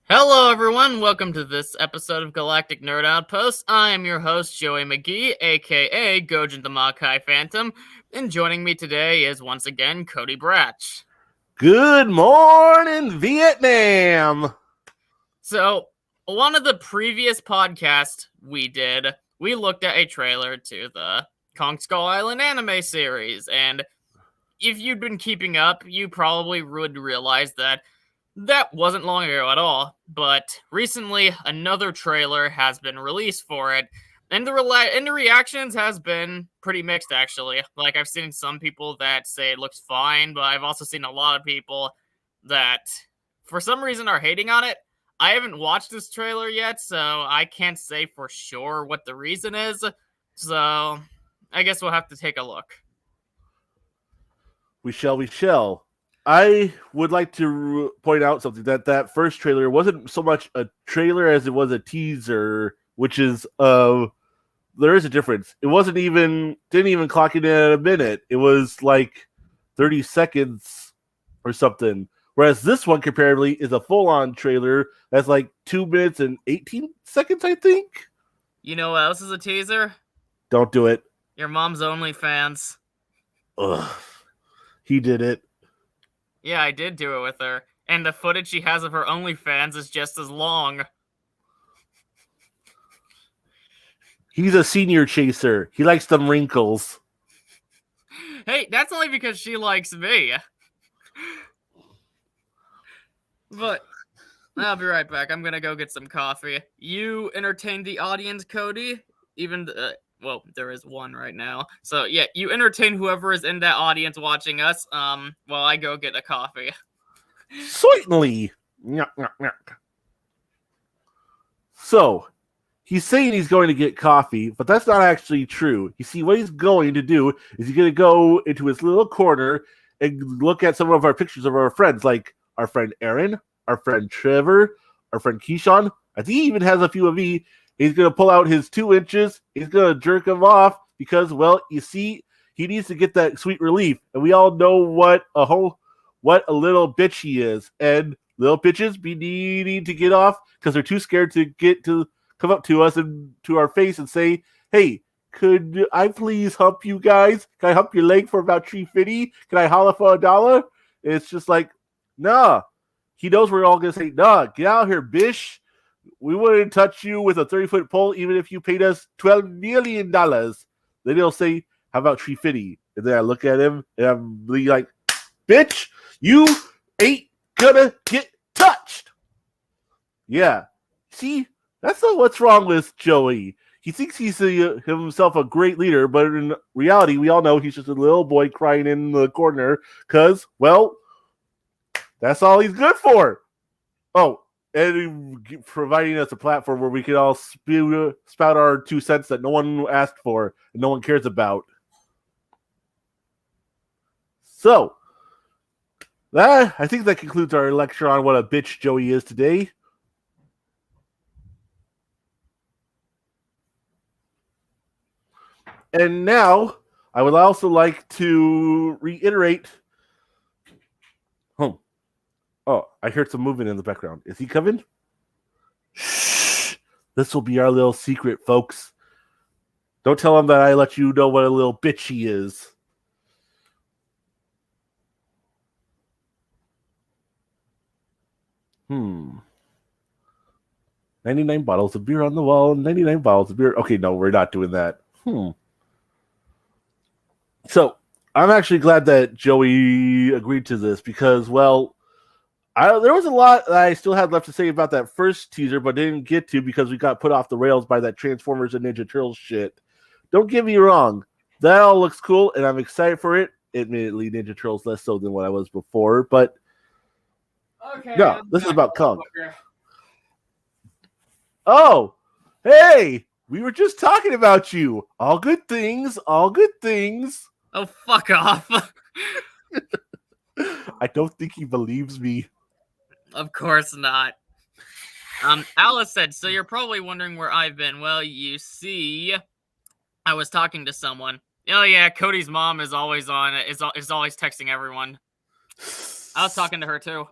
Hello, everyone. Welcome to this episode of Galactic Nerd Outpost. I am your host, Joey McGee, aka Gojin the Makai Phantom, and joining me today is once again Cody Bratch. Good morning, Vietnam! So, one of the previous podcasts we did, we looked at a trailer to the Kong Skull Island anime series, and if you'd been keeping up, you probably would realize that wasn't long ago at all, but recently another trailer has been released for it, and the reactions has been pretty mixed actually. Like I've seen some people that say it looks fine, but I've also seen a lot of people that for some reason are hating on it. I haven't watched this trailer yet, so I can't say for sure what the reason is. So I guess we'll have to take a look. We shall. I would like to point out something that first trailer wasn't so much a trailer as it was a teaser, which is there is a difference. It didn't even clock in at a minute. It was like 30 seconds or something. Whereas this one, comparatively, is a full-on trailer that's like 2 minutes and 18 seconds, I think. You know what else is a teaser? Don't do it. Your mom's OnlyFans. Ugh. He did it. Yeah, I did do it with her. And the footage she has of her OnlyFans is just as long. He's a senior chaser. He likes them wrinkles. Hey, that's only because she likes me. But I'll be right back. I'm gonna go get some coffee. You entertain the audience, Cody. Well, there is one right now. So yeah, you entertain whoever is in that audience watching us. While I go get a coffee. Certainly. So, he's saying he's going to get coffee, but that's not actually true. You see, what he's going to do is he's going to go into his little corner and look at some of our pictures of our friends, like our friend Aaron, our friend Trevor, our friend Keyshawn. I think he even has a few of me. He's going to pull out his 2 inches. He's going to jerk him off because, well, you see, he needs to get that sweet relief. And we all know what a little bitch he is. And little bitches be needing to get off because they're too scared to come up to us and to our face and say, "Hey, could I please hump you guys? Can I hump your leg for about $3.50? Can I holla for $1?" It's just like, nah. He knows we're all going to say, "Nah, get out here, bish. We wouldn't touch you with a 30-foot pole even if you paid us $12 million. Then he'll say, "How about $3.50?" And then I look at him and I'm like, "Bitch, you ain't gonna get touched." Yeah. See, that's not what's wrong with Joey. He thinks he's himself a great leader, but in reality, we all know he's just a little boy crying in the corner because, well, that's all he's good for. Oh, and providing us a platform where we can all spout our 2 cents that no one asked for and no one cares about. So, I think that concludes our lecture on what a bitch Joey is today. And now, I would also like to reiterate. Oh, I heard some movement in the background. Is he coming? Shh. This will be our little secret, folks. Don't tell him that I let you know what a little bitch he is. $99 bottles of beer on the wall, 99 bottles of beer. Okay, no, we're not doing that. So, I'm actually glad that Joey agreed to this because, well, there was a lot that I still had left to say about that first teaser, but didn't get to because we got put off the rails by that Transformers and Ninja Turtles shit. Don't get me wrong. That all looks cool, and I'm excited for it. Admittedly, Ninja Turtles less so than what I was before, but Okay. No, this is about Kong. Oh, hey, we were just talking about you. All good things, all good things. Oh, fuck off. I don't think he believes me. Of course not. Alice said, "So you're probably wondering where I've been. Well, you see, I was talking to someone. Oh yeah, Cody's mom is always on. Is always texting everyone. I was talking to her too.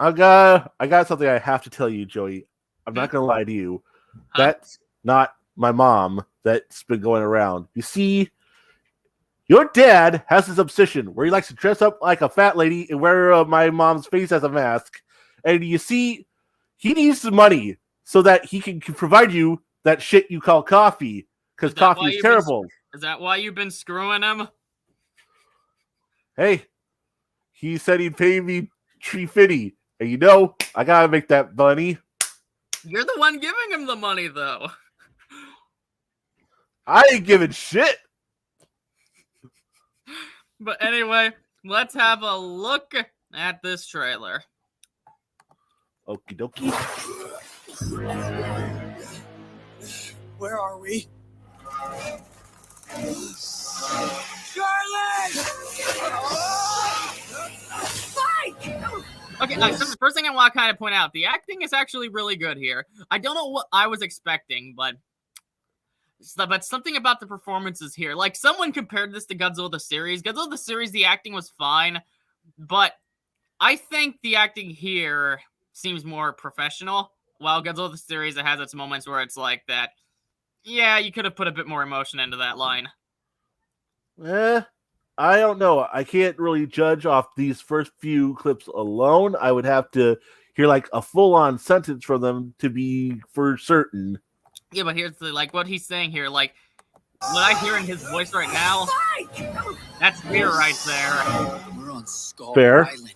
I got something I have to tell you, Joey. I'm not gonna lie to you. Huh? That's not my mom that's been going around. You see, your dad has this obsession where he likes to dress up like a fat lady and wear my mom's face as a mask. And you see, he needs the money so that he can provide you that shit you call coffee. Because coffee is terrible. Is that why you've been screwing him? Hey, he said he'd pay me $350. And you know, I gotta make that money. You're the one giving him the money, though. I ain't giving shit. But anyway, let's have a look at this trailer. Okie dokie. Where are we? Charlie! Fight! Okay, so the first thing I want to kind of point out, the acting is actually really good here. I don't know what I was expecting, but something about the performances here. Like, someone compared this to Godzilla the series. Godzilla the series, the acting was fine, but I think the acting here seems more professional. While Godzilla the series, it has its moments where it's like that. Yeah, you could have put a bit more emotion into that line. I don't know. I can't really judge off these first few clips alone. I would have to hear like a full-on sentence from them to be for certain. Yeah, but here's the what he's saying here. Like, what I hear in his voice right now, that's fear right there. We're on Skull Fair. Island.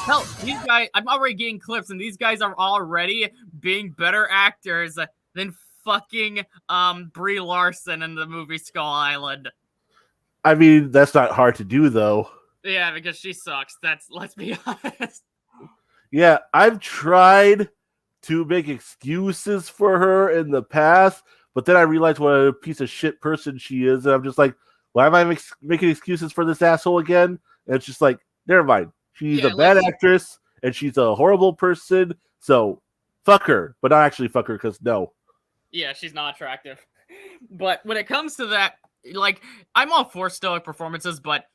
Hell, these guys, I'm already getting clips, and these guys are already being better actors than fucking Brie Larson in the movie Skull Island. I mean, that's not hard to do, though. Yeah, because she sucks. Let's be honest. Yeah, I've tried to make excuses for her in the past, but then I realized what a piece of shit person she is, and I'm just like, why am I making excuses for this asshole again? And it's just like, never mind. She's a bad actress, and she's a horrible person, so fuck her. But not actually fuck her, because no. Yeah, she's not attractive. But when it comes to that, like, I'm all for stoic performances, but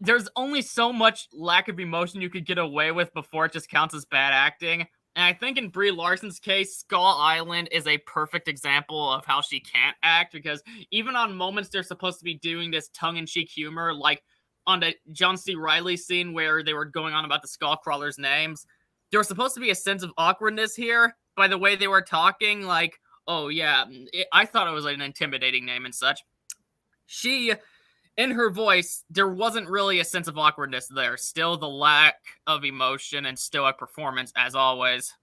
there's only so much lack of emotion you could get away with before it just counts as bad acting. And I think in Brie Larson's case, Skull Island is a perfect example of how she can't act, because even on moments they're supposed to be doing this tongue-in-cheek humor, like on the John C. Reilly scene where they were going on about the Skullcrawlers' names, there was supposed to be a sense of awkwardness here by the way they were talking, like, oh yeah, I thought it was an intimidating name and such. She, in her voice, there wasn't really a sense of awkwardness there. Still the lack of emotion and stoic performance, as always.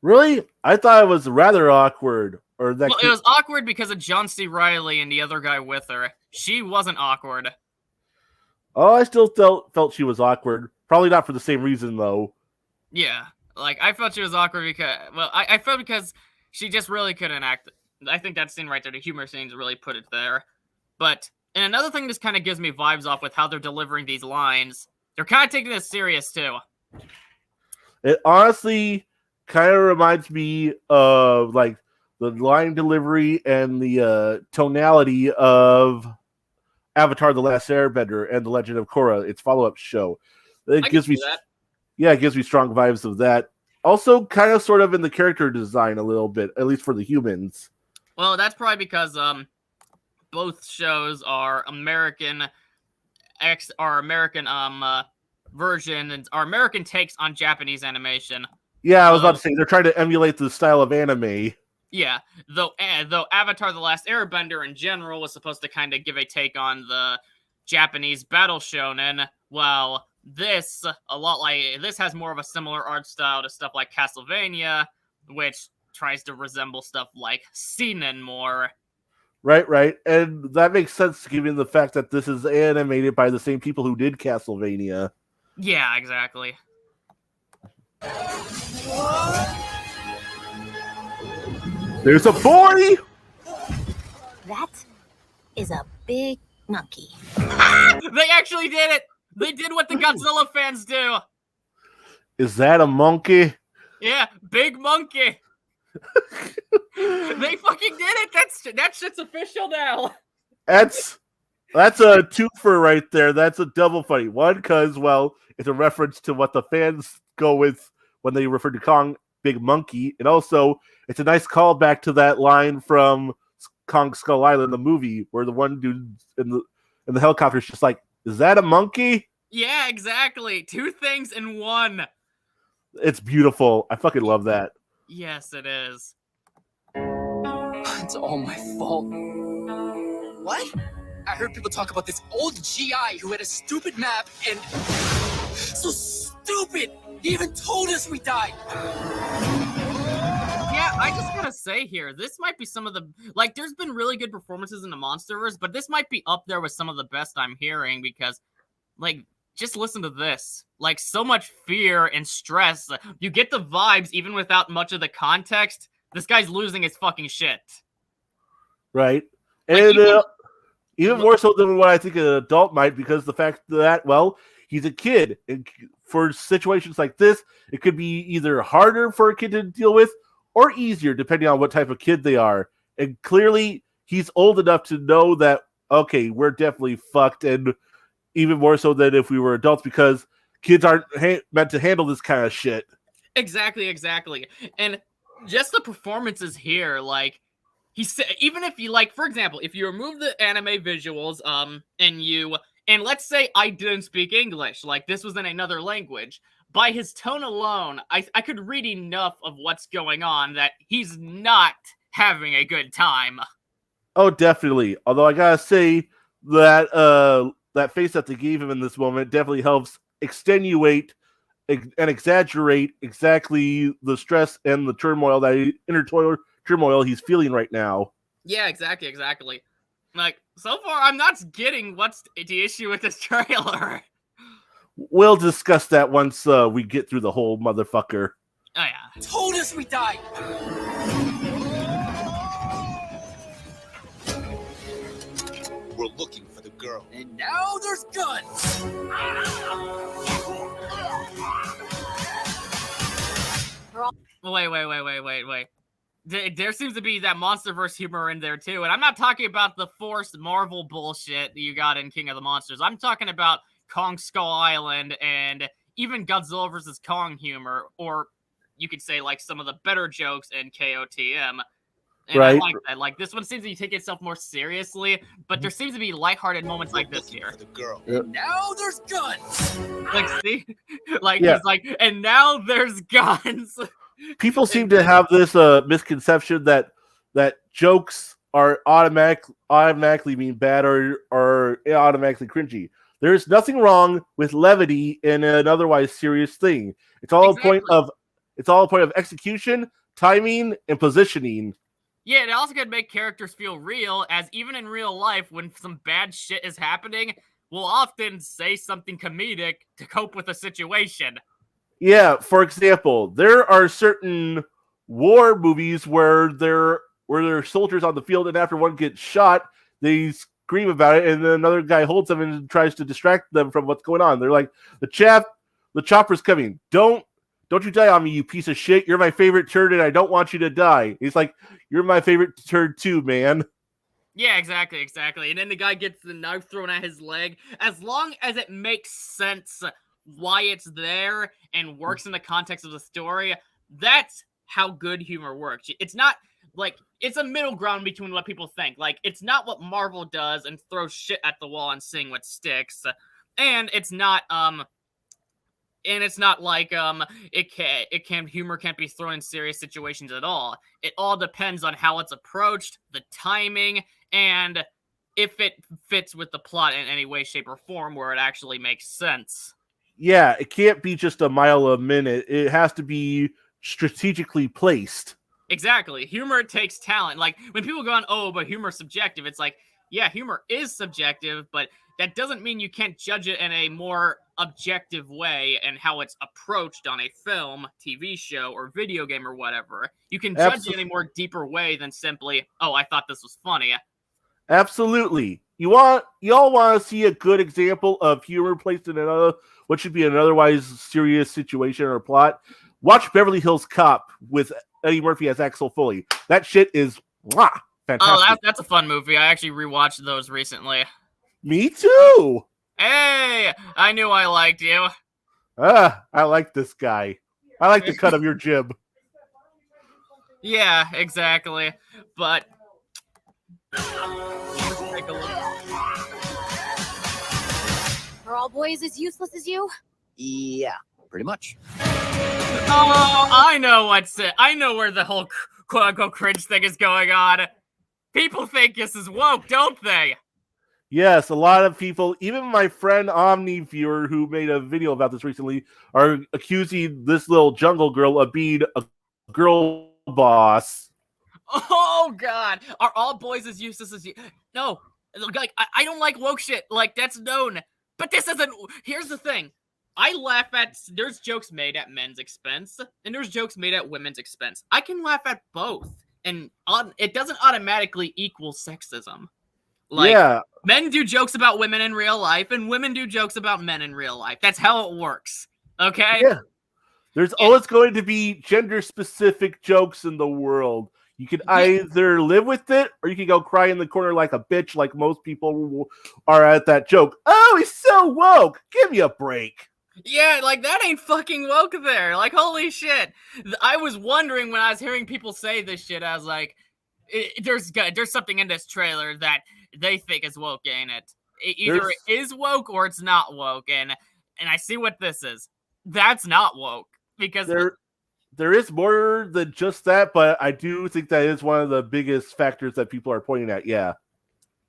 Really? I thought it was rather awkward. Or that it was awkward because of John C. Reilly and the other guy with her. She wasn't awkward. Oh, I still felt she was awkward. Probably not for the same reason, though. Yeah. Like, I felt she was awkward because... Well, I felt because she just really couldn't act. I think that scene right there, the humor scenes really put it there. But... And another thing this kind of gives me vibes off with how they're delivering these lines, they're kind of taking this serious, too. It honestly kind of reminds me of, like, the line delivery and the tonality of Avatar: The Last Airbender and The Legend of Korra, its follow-up show. It gives me strong vibes of that. Also, kind of sort of in the character design a little bit, at least for the humans. Well, that's probably because both shows are American version and are American takes on Japanese animation. Yeah, I was about to say they're trying to emulate the style of anime. Yeah, though Avatar: The Last Airbender in general was supposed to kind of give a take on the Japanese battle shonen, while this has more of a similar art style to stuff like Castlevania, which tries to resemble stuff like seinen more. Right. And that makes sense given the fact that this is animated by the same people who did Castlevania. Yeah, exactly. There's a boy! That is a big monkey. They actually did it! They did what the Godzilla fans do! Is that a monkey? Yeah, big monkey! They fucking did it! That shit's official now! That's That's a twofer right there. That's a double funny. One, because, well, it's a reference to what the fans go with when they refer to Kong, Big Monkey. And also, it's a nice callback to that line from Kong Skull Island, the movie, where the one dude in the helicopter is just like, is that a monkey? Yeah, exactly. Two things in one. It's beautiful. I fucking love that. Yes, it is. It's all my fault. What? I heard people talk about this old GI who had a stupid map and... So stupid! He even told us we died! Yeah, I just gotta say here, this might be some of the... Like, there's been really good performances in the Monsterverse, but this might be up there with some of the best I'm hearing because, like, just listen to this. Like, so much fear and stress. You get the vibes even without much of the context. This guy's losing his fucking shit. Right? Like, And even more so than what I think an adult might, because the fact that, well, he's a kid. And for situations like this, it could be either harder for a kid to deal with or easier, depending on what type of kid they are. And clearly, he's old enough to know that, okay, we're definitely fucked, and even more so than if we were adults, because kids aren't meant to handle this kind of shit. Exactly. And just the performances here, like, he said, even if you, like, for example, if you remove the anime visuals, and let's say I didn't speak English, like this was in another language, by his tone alone, I could read enough of what's going on that he's not having a good time. Oh, definitely. Although I gotta say that that face that they gave him in this moment definitely helps extenuate and exaggerate exactly the stress and the turmoil, that inner turmoil he's feeling right now. Yeah, exactly. Like, so far, I'm not getting what's the issue with this trailer. We'll discuss that once we get through the whole motherfucker. Oh, yeah. Told us we died! We're looking for the girl. And now there's guns! Wait. There seems to be that Monsterverse humor in there, too. And I'm not talking about the forced Marvel bullshit that you got in King of the Monsters. I'm talking about Kong Skull Island and even Godzilla vs. Kong humor. Or you could say, like, some of the better jokes in KOTM. And right. I like that. Like, this one seems to take itself more seriously, but there seems to be lighthearted moments like this here. The girl. Yep. Now there's guns! Like, see? Like, yeah. He's like, and now there's guns! People seem to have this misconception that jokes are automatically mean bad or automatically cringy. There's nothing wrong with levity in an otherwise serious thing. It's all a point of execution, timing, and positioning. Yeah, it also could make characters feel real, as even in real life, when some bad shit is happening, we'll often say something comedic to cope with a situation. Yeah, for example, there are certain war movies where there are soldiers on the field, and after one gets shot, they scream about it, and then another guy holds them and tries to distract them from what's going on. They're like, the chopper's coming. Don't you die on me, you piece of shit. You're my favorite turd, and I don't want you to die. He's like, you're my favorite turd too, man. Yeah, exactly. And then the guy gets the knife thrown at his leg. As long as it makes sense why it's there and works in the context of the story, that's how good humor works. It's not like, it's a middle ground between what people think. Like, it's not what Marvel does and throws shit at the wall and seeing what sticks. And it's not like humor can't be thrown in serious situations at all. It all depends on how it's approached, the timing, and if it fits with the plot in any way, shape, or form where it actually makes sense. Yeah, it can't be just a mile a minute. It has to be strategically placed. Exactly. Humor takes talent. Like, when people go on, oh, but humor's subjective, it's like, yeah, humor is subjective, but that doesn't mean you can't judge it in a more objective way and how it's approached on a film, TV show, or video game or whatever. You can judge it in a more deeper way than simply, oh, I thought this was funny. Absolutely. You all want to see a good example of humor placed in what should be an otherwise serious situation or plot? Watch Beverly Hills Cop with Eddie Murphy as Axel Foley. That shit is fantastic. Oh, that's a fun movie. I actually rewatched those recently. Me too. Hey, I knew I liked you. I like this guy. I like the cut of your jib. Yeah, exactly. But let's take a look. Are all boys as useless as you? Yeah, pretty much. Oh, I know what's it. I know where the whole quote-unquote cringe thing is going on. People think this is woke, don't they? Yes, a lot of people, even my friend Omni Viewer, who made a video about this recently, are accusing this little jungle girl of being a girl boss. Oh God, are all boys as useless as you? No, like I don't like woke shit. Like that's known, but this isn't. Here's the thing. I laugh at there's jokes made at men's expense and there's jokes made at women's expense. I can laugh at both, and it doesn't automatically equal sexism. Like Yeah, men do jokes about women in real life, and women do jokes about men in real life. That's how it works. Okay. yeah. There's always going to be gender-specific jokes in the world. You can either live with it, or you can go cry in the corner like a bitch, like most people are at that joke. Oh, he's so woke. Give me a break. Yeah, like that ain't fucking woke there. Like holy shit. I was wondering when I was hearing people say this shit. I was like, there's something in this trailer that they think is woke, ain't it? Either it is woke or it's not woke, and I see what this is. That's not woke because there is more than just that, but I do think that is one of the biggest factors that people are pointing at. Yeah.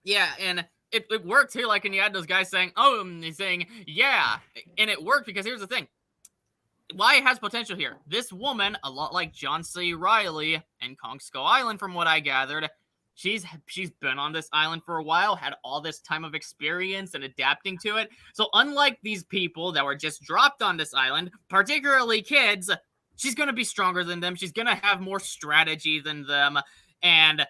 Yeah, and it worked too. Like, and you had those guys saying, "Oh," and he's saying, "Yeah," and it worked because here's the thing: why it has potential here. This woman, a lot like John C. Reilly and Kong Skull Island, from what I gathered, she's been on this island for a while, had all this time of experience and adapting to it. So unlike these people that were just dropped on this island, particularly kids, she's gonna be stronger than them. She's gonna have more strategy than them, and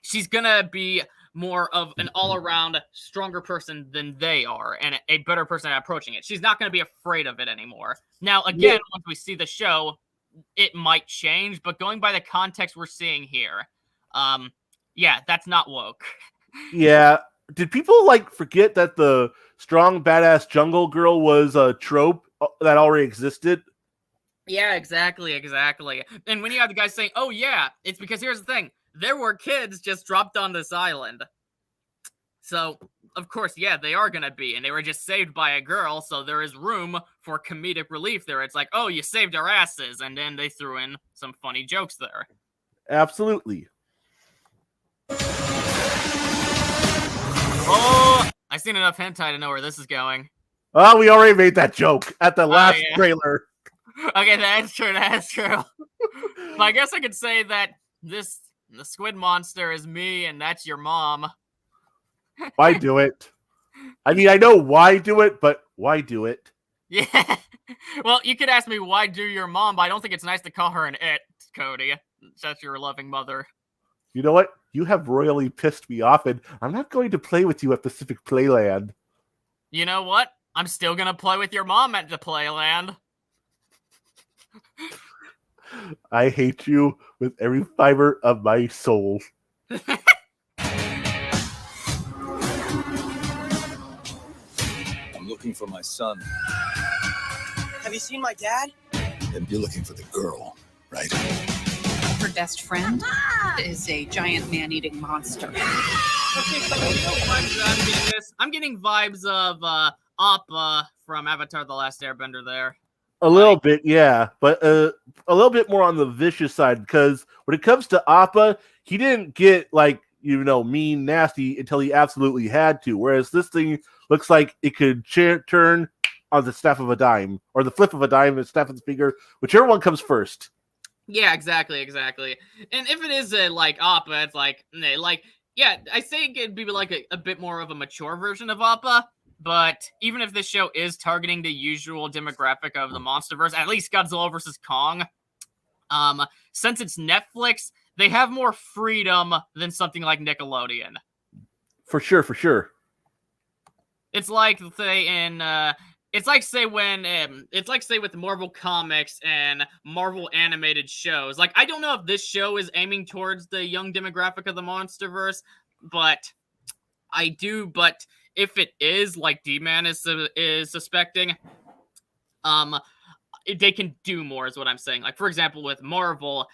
she's gonna be more of an all-around stronger person than they are and a better person at approaching it. She's not going to be afraid of it anymore. Now, again, once we see the show, it might change, but going by the context we're seeing here, yeah, that's not woke. Yeah. Did people forget that the strong, badass jungle girl was a trope that already existed? Yeah, exactly. And when you have the guys saying, "Oh yeah," it's because here's the thing. There were kids just dropped on this island. So, of course, yeah, they are going to be. And they were just saved by a girl, so there is room for comedic relief there. It's like, oh, you saved our asses. And then they threw in some funny jokes there. Absolutely. Oh, I've seen enough hentai to know where this is going. Oh, we already made that joke at the last trailer. Okay, that's true. But I guess I could say that the squid monster is me, and that's your mom. Why do it? I mean, I know why do it, but why do it? Yeah. Well, you could ask me why do your mom, but I don't think it's nice to call her an it, Cody. That's your loving mother. You know what? You have royally pissed me off, and I'm not going to play with you at Pacific Playland. You know what? I'm still going to play with your mom at the Playland. I hate you with every fiber of my soul. I'm looking for my son. Have you seen my dad? And you're looking for the girl, right? Her best friend is a giant man-eating monster. Okay, so I'm getting vibes of Appa from Avatar: The Last Airbender there. A little bit, yeah, but a little bit more on the vicious side, because when it comes to Appa, he didn't get mean, nasty until he absolutely had to. Whereas this thing looks like it could turn on the snap of a dime, or the flip of a dime and snap of the finger, whichever one comes first. Yeah, exactly. And if it is Appa, it's yeah, I say it could be a bit more of a mature version of Appa. But even if this show is targeting the usual demographic of the MonsterVerse, at least Godzilla vs. Kong, since it's Netflix, they have more freedom than something like Nickelodeon. For sure. It's like it's like say with Marvel Comics and Marvel animated shows. Like, I don't know if this show is aiming towards the young demographic of the MonsterVerse, but I do, but if it is like D-Man is suspecting, they can do more is what I'm saying. Like, for example, with Marvel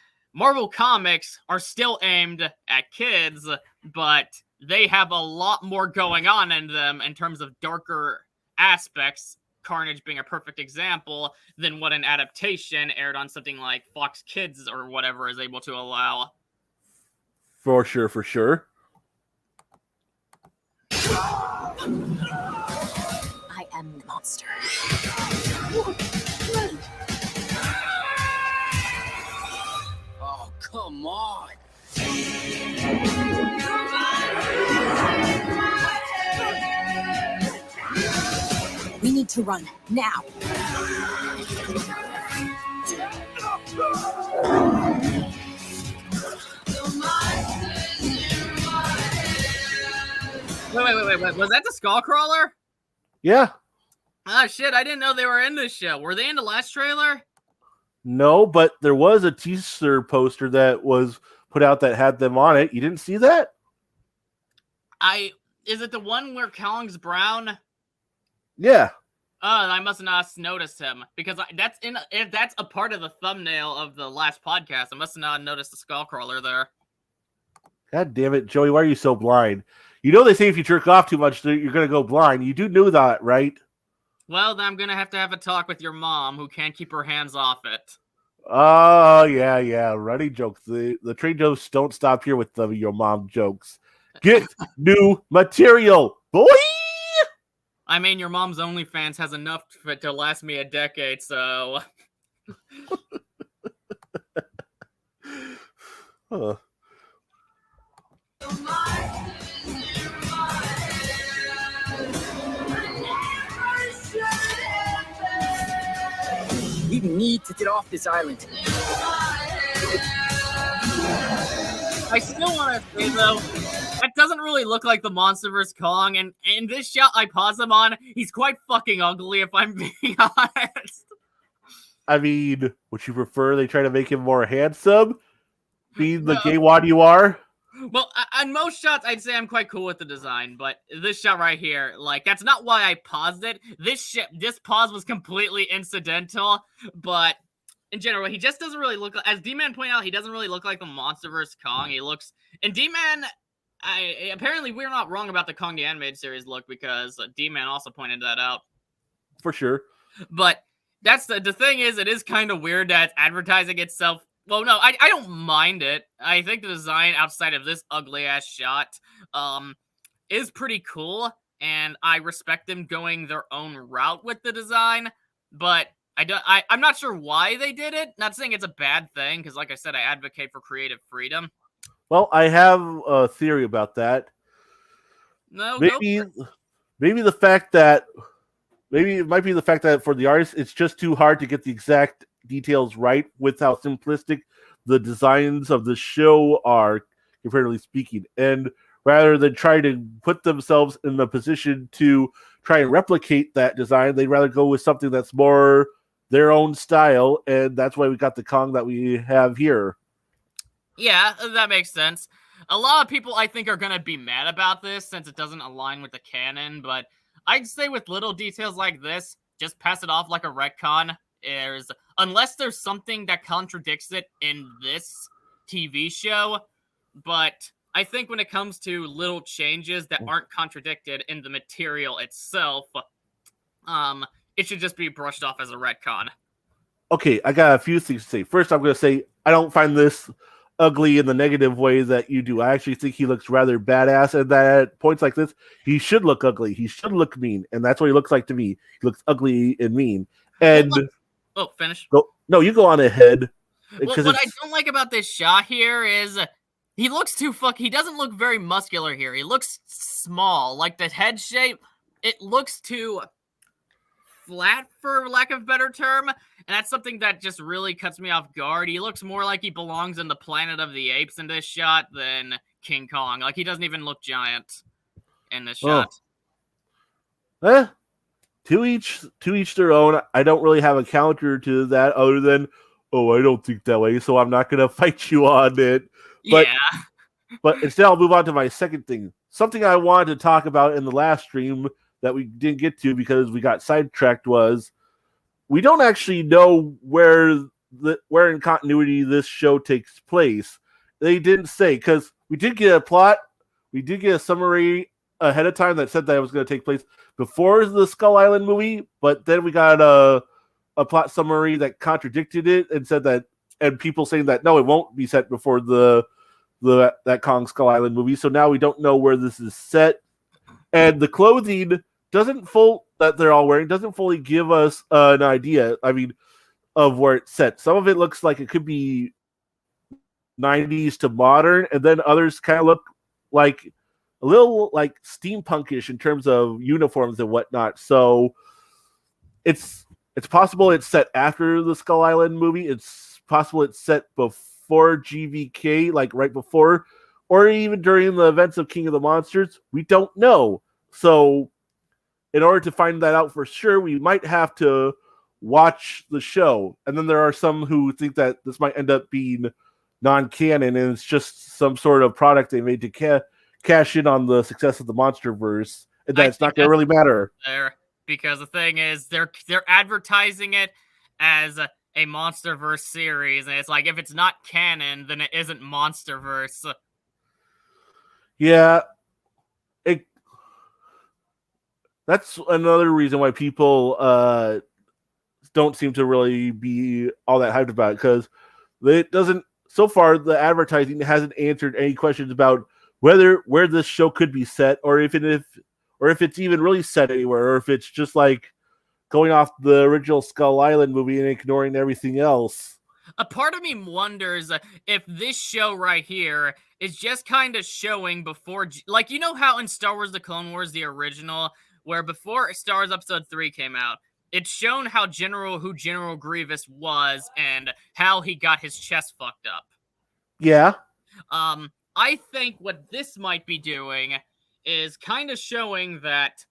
comics are still aimed at kids, but they have a lot more going on in them in terms of darker aspects, Carnage being a perfect example, than what an adaptation aired on something like Fox Kids or whatever is able to allow. For sure, for sure. I am the monster. Oh, come on. We need to run now. Wait. Was that the Skullcrawler? Yeah. Oh, shit. I didn't know they were in this show. Were they in the last trailer? No, but there was a teaser poster that was put out that had them on it. You didn't see that? Is it the one where Collins Brown? Yeah. Oh, I must not have noticed him because if that's a part of the thumbnail of the last podcast, I must not have noticed the Skullcrawler there. God damn it, Joey, why are you so blind? You know they say if you jerk off too much, you're going to go blind. You do know that, right? Well, then I'm going to have a talk with your mom who can't keep her hands off it. Oh, yeah. Running jokes. The train jokes don't stop here with your mom jokes. Get new material, boy! I mean, your mom's OnlyFans has enough to last me a decade, so... Huh. We need to get off this island. I still want to say, though, that doesn't really look like the Monster vs. Kong, and in this shot I pause him on, he's quite fucking ugly, if I'm being honest. I mean, would you prefer they try to make him more handsome? Being the gay wad you are? Well, on most shots, I'd say I'm quite cool with the design, but this shot right here, like, that's not why I paused it. This pause was completely incidental, but in general, he just doesn't really look, as D-Man pointed out, he doesn't really look like the Monster vs. Kong. He looks, and D-Man, apparently we're not wrong about the Kong the Animated Series look, because D-Man also pointed that out. For sure. But that's the thing is, it is kind of weird that it's advertising itself. Well, no, I don't mind it. I think the design outside of this ugly-ass shot is pretty cool, and I respect them going their own route with the design, but I'm not sure why they did it. Not saying it's a bad thing, because like I said, I advocate for creative freedom. Well, I have a theory about that. No, maybe the fact that it might be the fact that for the artist, it's just too hard to get the exact details right with how simplistic the designs of the show are, comparatively speaking. And rather than try to put themselves in the position to try and replicate that design, they'd rather go with something that's more their own style. And that's why we got the Kong that we have here. Yeah, that makes sense. A lot of people, I think, are going to be mad about this since it doesn't align with the canon, but I'd say with little details like this, just pass it off like a retcon. Unless there's something that contradicts it in this TV show, but I think when it comes to little changes that aren't contradicted in the material itself, it should just be brushed off as a retcon. Okay, I got a few things to say. First, I'm going to say I don't find this ugly in the negative way that you do. I actually think he looks rather badass, and that at points like this, he should look ugly. He should look mean, and that's what he looks like to me. He looks ugly and mean. And finish. No, you go on ahead. Well, what I don't like about this shot here is he looks too he doesn't look very muscular here. He looks small. Like the head shape, it looks too flat, for lack of a better term. And that's something that just really cuts me off guard. He looks more like he belongs in the Planet of the Apes in this shot than King Kong. Like, he doesn't even look giant in this shot. To each their own. I don't really have a counter to that other than, I don't think that way, so I'm not going to fight you on it. But, yeah. But instead, I'll move on to my second thing. something I wanted to talk about in the last stream that we didn't get to because we got sidetracked was we don't actually know where in continuity this show takes place. They didn't say, because we did get a plot, we did get a summary ahead of time that said that it was going to take place before the Skull Island movie, but then we got a plot summary that contradicted it and said that, and people saying that no, it won't be set before that Kong Skull Island movie. So now we don't know where this is set, and the clothing that they're all wearing doesn't fully give us an idea. I mean, of where it's set. Some of it looks like it could be 90s to modern, and then others kind of look like a little like steampunkish in terms of uniforms and whatnot. So it's possible it's set after the Skull Island movie. It's possible it's set before GVK, like right before, or even during the events of King of the Monsters. We don't know. So in order to find that out for sure, we might have to watch the show. And then there are some who think that this might end up being non-canon and it's just some sort of product they made to cash in on the success of the MonsterVerse, and that it's not going to really matter. There, because the thing is, they're advertising it as a MonsterVerse series, and it's like, if it's not canon, then it isn't MonsterVerse. Yeah, that's another reason why people don't seem to really be all that hyped about it, because it doesn't. So far, the advertising hasn't answered any questions about where this show could be set, or if it's even really set anywhere, or if it's just like going off the original Skull Island movie and ignoring everything else. A part of me wonders if this show right here is just kind of showing before, like, you know how in Star Wars: The Clone Wars, the original, where before Star Wars Episode 3 came out, it's shown who General Grievous was and how he got his chest fucked up. Yeah. I think what this might be doing is kind of showing that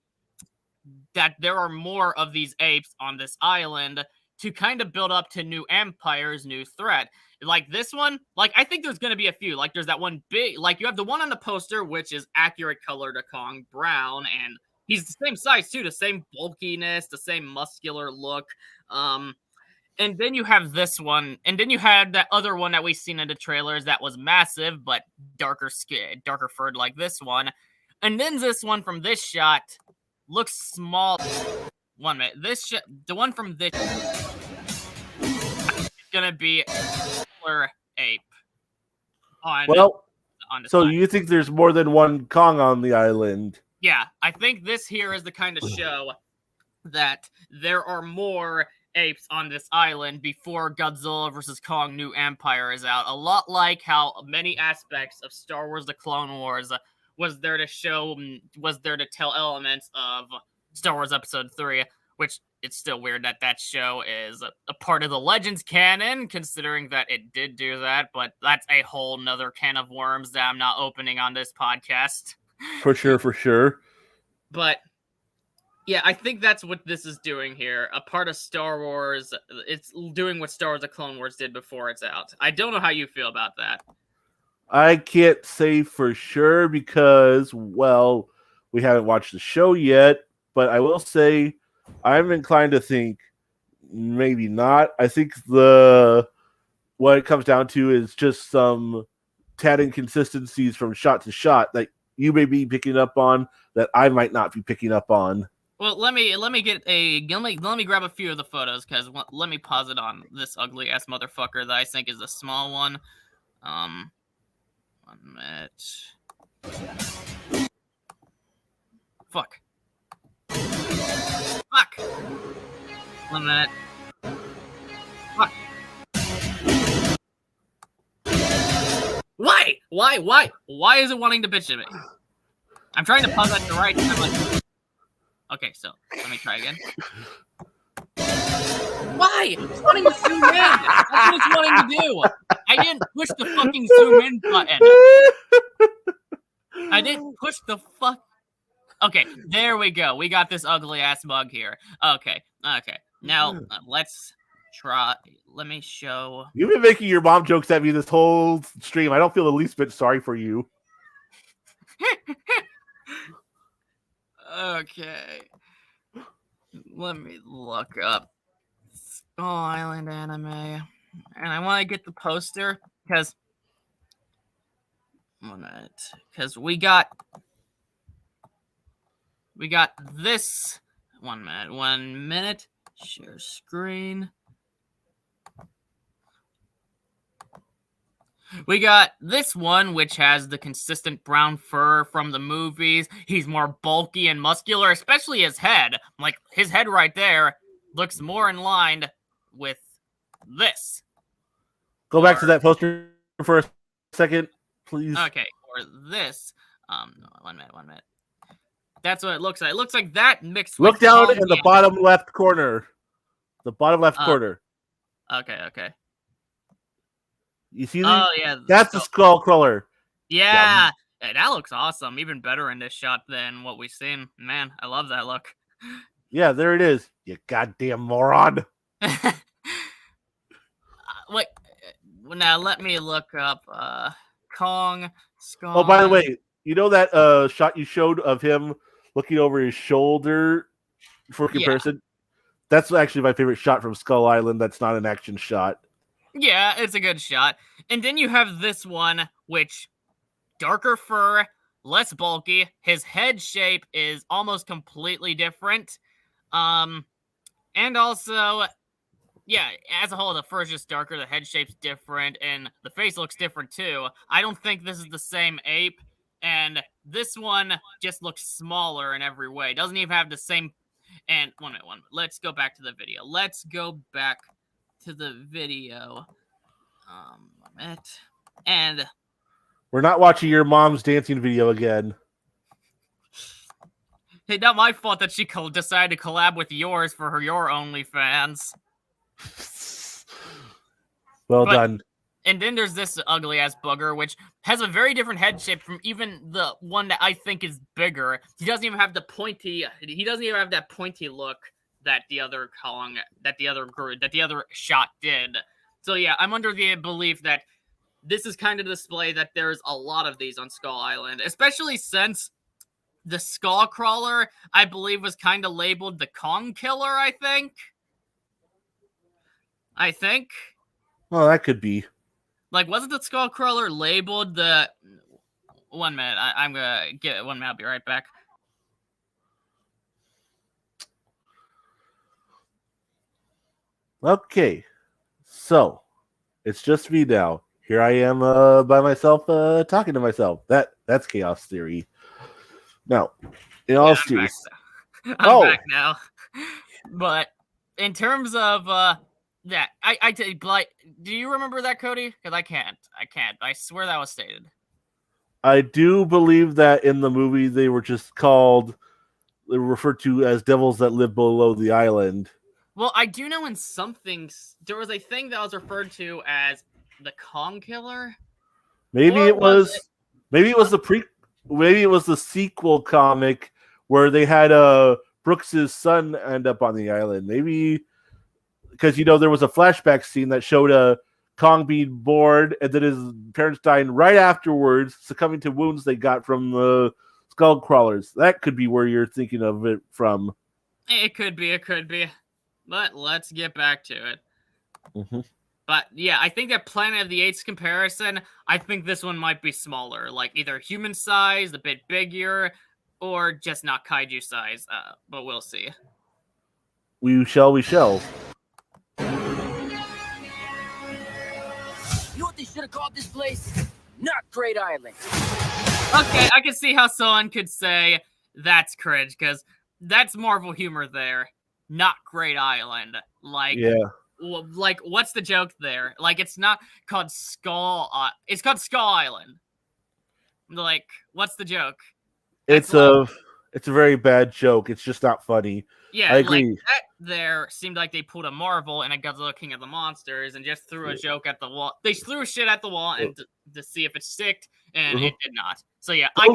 there are more of these apes on this island to kind of build up to new empires, new threat. Like this one, like I think there's going to be a few. Like there's that one big, like you have the one on the poster, which is accurate color to Kong, brown, and he's the same size too, the same bulkiness, the same muscular look. And then you have this one, and then you had that other one that we've seen in the trailers that was massive, but darker furred like this one. And then this one from this shot looks small. 1 minute. The one from this is gonna be a smaller ape. So you think there's more than one Kong on the island? Yeah, I think this here is the kind of show that there are more apes on this island before Godzilla vs. Kong New Empire is out. A lot like how many aspects of Star Wars: The Clone Wars was there to tell elements of Star Wars Episode 3, which it's still weird that show is a part of the Legends canon, considering that it did do that, but that's a whole nother can of worms that I'm not opening on this podcast. For sure. But yeah, I think that's what this is doing here. A part of Star Wars. It's doing what Star Wars: The Clone Wars did before it's out. I don't know how you feel about that. I can't say for sure because, well, we haven't watched the show yet, but I will say I'm inclined to think maybe not. I think what it comes down to is just some tad inconsistencies from shot to shot that you may be picking up on that I might not be picking up on. Well, let me grab a few of the photos, because let me pause it on this ugly ass motherfucker that I think is a small one. 1 minute. Fuck. 1 minute. Fuck. Why is it wanting to bitch at me? I'm trying to pause at the right time. Like, okay, so let me try again. Why? It's wanting to zoom in. That's what it's wanting to do. I didn't push the fucking zoom in button. I didn't push the fuck. Okay, there we go. We got this ugly ass mug here. Okay. Now let's try. Let me show. You've been making your mom jokes at me this whole stream. I don't feel the least bit sorry for you. Okay. Let me look up Skull Island anime. And I want to get the poster because we got this. 1 minute. 1 minute. Share screen. We got this one, which has the consistent brown fur from the movies. He's more bulky and muscular, especially his head. Like, his head right there looks more in line with this. Go back to that poster for a second, please. Okay, or this. No, 1 minute, 1 minute. That's what it looks like. It looks like that mixed with Look down in the Kong bottom left corner. The bottom left corner. Okay. You see Oh, yeah. That's the skull crawler. Yeah. That looks awesome. Even better in this shot than what we've seen. Man, I love that look. Yeah, there it is. You goddamn moron. Wait. Now, let me look up Kong Skull. Oh, by the way, you know that shot you showed of him looking over his shoulder for comparison? Yeah. That's actually my favorite shot from Skull Island. That's not an action shot. Yeah, it's a good shot. And then you have this one, which darker fur, less bulky. His head shape is almost completely different. And also, yeah, as a whole, the fur is just darker, the head shape's different, and the face looks different too. I don't think this is the same ape, and this one just looks smaller in every way. Doesn't even have the same... And 1 minute. Let's go back to the video. 1 minute. And we're not watching your mom's dancing video again. Hey, not my fault that she decided to collab with yours for your OnlyFans. Well done. And then there's this ugly ass bugger, which has a very different head shape from even the one that I think is bigger. He doesn't even have the pointy. He doesn't even have that pointy look that the other Kong, that the other shot did. So yeah, I'm under the belief that this is kind of display that there's a lot of these on Skull Island, especially since the Skull Crawler, I believe, was kind of labeled the Kong Killer. I think. Well, that could be. Like, wasn't the Skull Crawler labeled the... 1 minute. I'm gonna get 1 minute. I'll be right back. Okay. So, it's just me now. Here I am by myself talking to myself. That's chaos theory. Now, in all seriousness... I'm back now. But in terms of... that do you remember that, Cody? Because I can't. I swear that was stated. I do believe that in the movie they were referred to as devils that live below the island. Well, I do know in some things there was a thing that was referred to as the Kong Killer. Maybe it was the sequel comic where they had Brooks's son end up on the island. Maybe. Because, there was a flashback scene that showed Kong being bored and then his parents dying right afterwards, succumbing to wounds they got from the skull crawlers. That could be where you're thinking of it from. It could be. But let's get back to it. Mm-hmm. But, yeah, I think that Planet of the Apes comparison, I think this one might be smaller. Like, either human size, a bit bigger, or just not kaiju size. But we'll see. We shall. You know what they should have called this place? Not Great Island. Okay, I can see how someone could say that's cringe, because that's Marvel humor there. Not Great Island. Like, yeah. Like, what's the joke there? Like, it's not called Skull... it's called Skull Island. Like, what's the joke? It's a very bad joke. It's just not funny. Yeah, I agree. Like, that there seemed like they pulled a Marvel and a Godzilla King of the Monsters and just threw a joke at the wall. They threw shit at the wall and to see if it sticked, and it did not. So yeah, I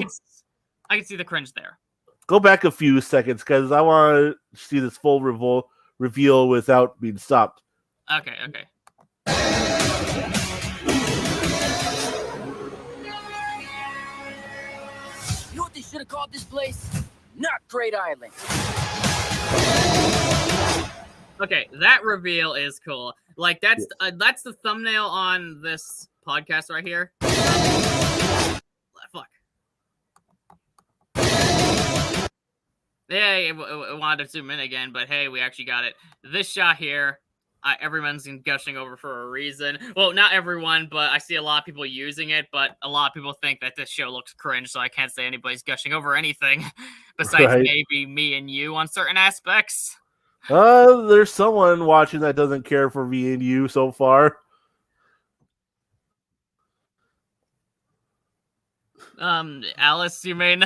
can see the cringe there. Go back a few seconds because I want to see this full reveal without being stopped. Okay. You know what they should have called this place Not Great Island. Okay, that reveal is cool. Like that's the thumbnail on this podcast right here. Fuck. Yeah, I wanted to zoom in again, but hey, we actually got it. This shot here, everyone's gushing over for a reason. Well, not everyone, but I see a lot of people using it, but a lot of people think that this show looks cringe, so I can't say anybody's gushing over anything besides maybe me and you on certain aspects. There's someone watching that doesn't care for me and you so far. Alice, you mean?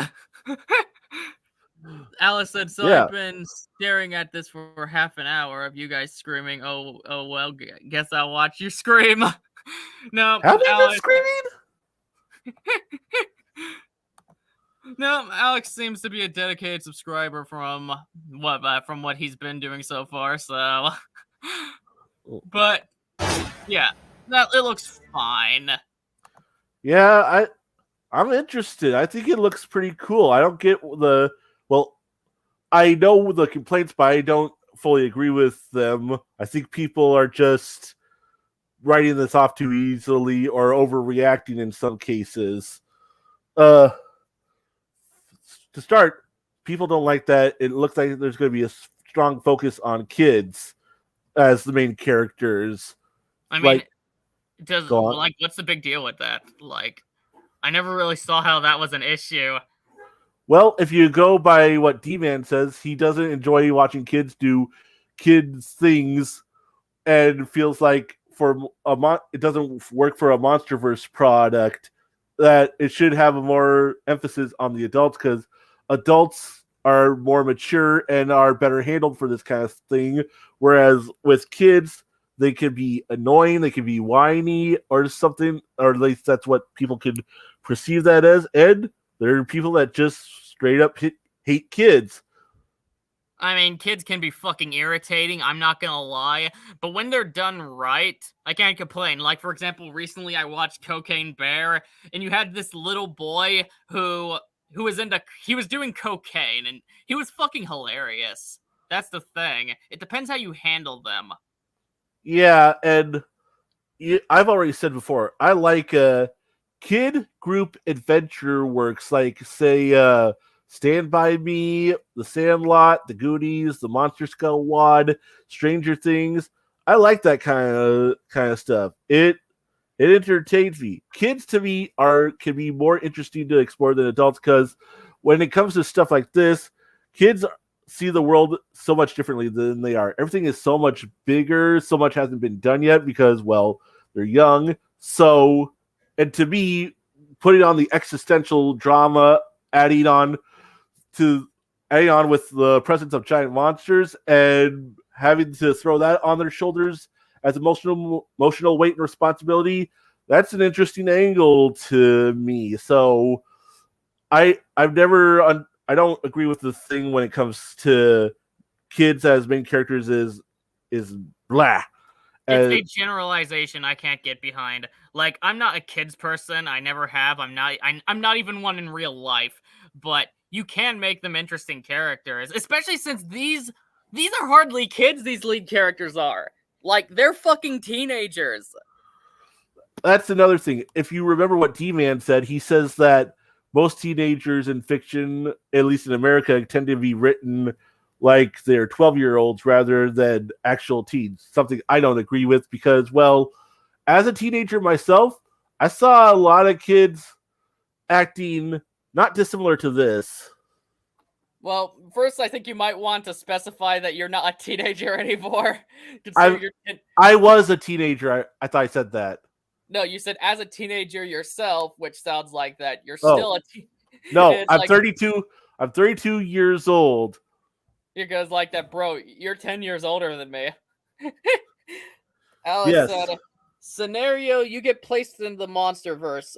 Alice said, so Yeah. I've been staring at this for half an hour of you guys screaming, oh well, guess I'll watch you scream. No, Have you Alex, been screaming? No, Alex seems to be a dedicated subscriber from what he's been doing so far, so... But, yeah, it looks fine. Yeah, I'm interested. I think it looks pretty cool. I don't get I know the complaints, but I don't fully agree with them. I think people are just writing this off too easily or overreacting in some cases. To start, people don't like that. It looks like there's going to be a strong focus on kids as the main characters. I mean, what's the big deal with that? Like, I never really saw how that was an issue. Well, if you go by what D-Man says, he doesn't enjoy watching kids do kids things and feels like it doesn't work for a MonsterVerse product, that it should have a more emphasis on the adults because adults are more mature and are better handled for this kind of thing. Whereas with kids, they can be annoying, they can be whiny or something, or at least that's what people can perceive that as. And there are people that just straight up hate kids. I mean, kids can be fucking irritating, I'm not gonna lie, but when they're done right, I can't complain. Like, for example, recently I watched Cocaine Bear, and you had this little boy who was doing cocaine, and he was fucking hilarious. That's the thing. It depends how you handle them. Yeah, and I've already said before, I like kid group adventure works, like, say, Stand By Me, The Sandlot, The Goonies, The Monster Skull Wad, Stranger Things. I like that kind of stuff. It entertains me. Kids to me can be more interesting to explore than adults because when it comes to stuff like this, kids see the world so much differently than they are. Everything is so much bigger. So much hasn't been done yet because, well, they're young. So, and to me, putting on the existential drama, adding on with the presence of giant monsters and having to throw that on their shoulders as emotional weight and responsibility, that's an interesting angle to me. So I don't agree with the thing when it comes to kids as main characters is blah. It's a generalization I can't get behind. Like, I'm not a kids person. I never have. I'm not even one in real life. But you can make them interesting characters, especially since these are hardly kids. These lead characters are like they're fucking teenagers. That's another thing. If you remember what D-Man said, he says that most teenagers in fiction, at least in America, tend to be written like they're 12-year-olds rather than actual teens. Something I don't agree with because, well, as a teenager myself, I saw a lot of kids acting not dissimilar to this. Well, first, I think you might want to specify that you're not a teenager anymore. I was a teenager. I thought I said that. No, you said as a teenager yourself, which sounds like that you're still a teenager. No, I'm 32. I'm 32 years old. It goes like that, bro. You're 10 years older than me. Alex said, scenario, you get placed in the MonsterVerse.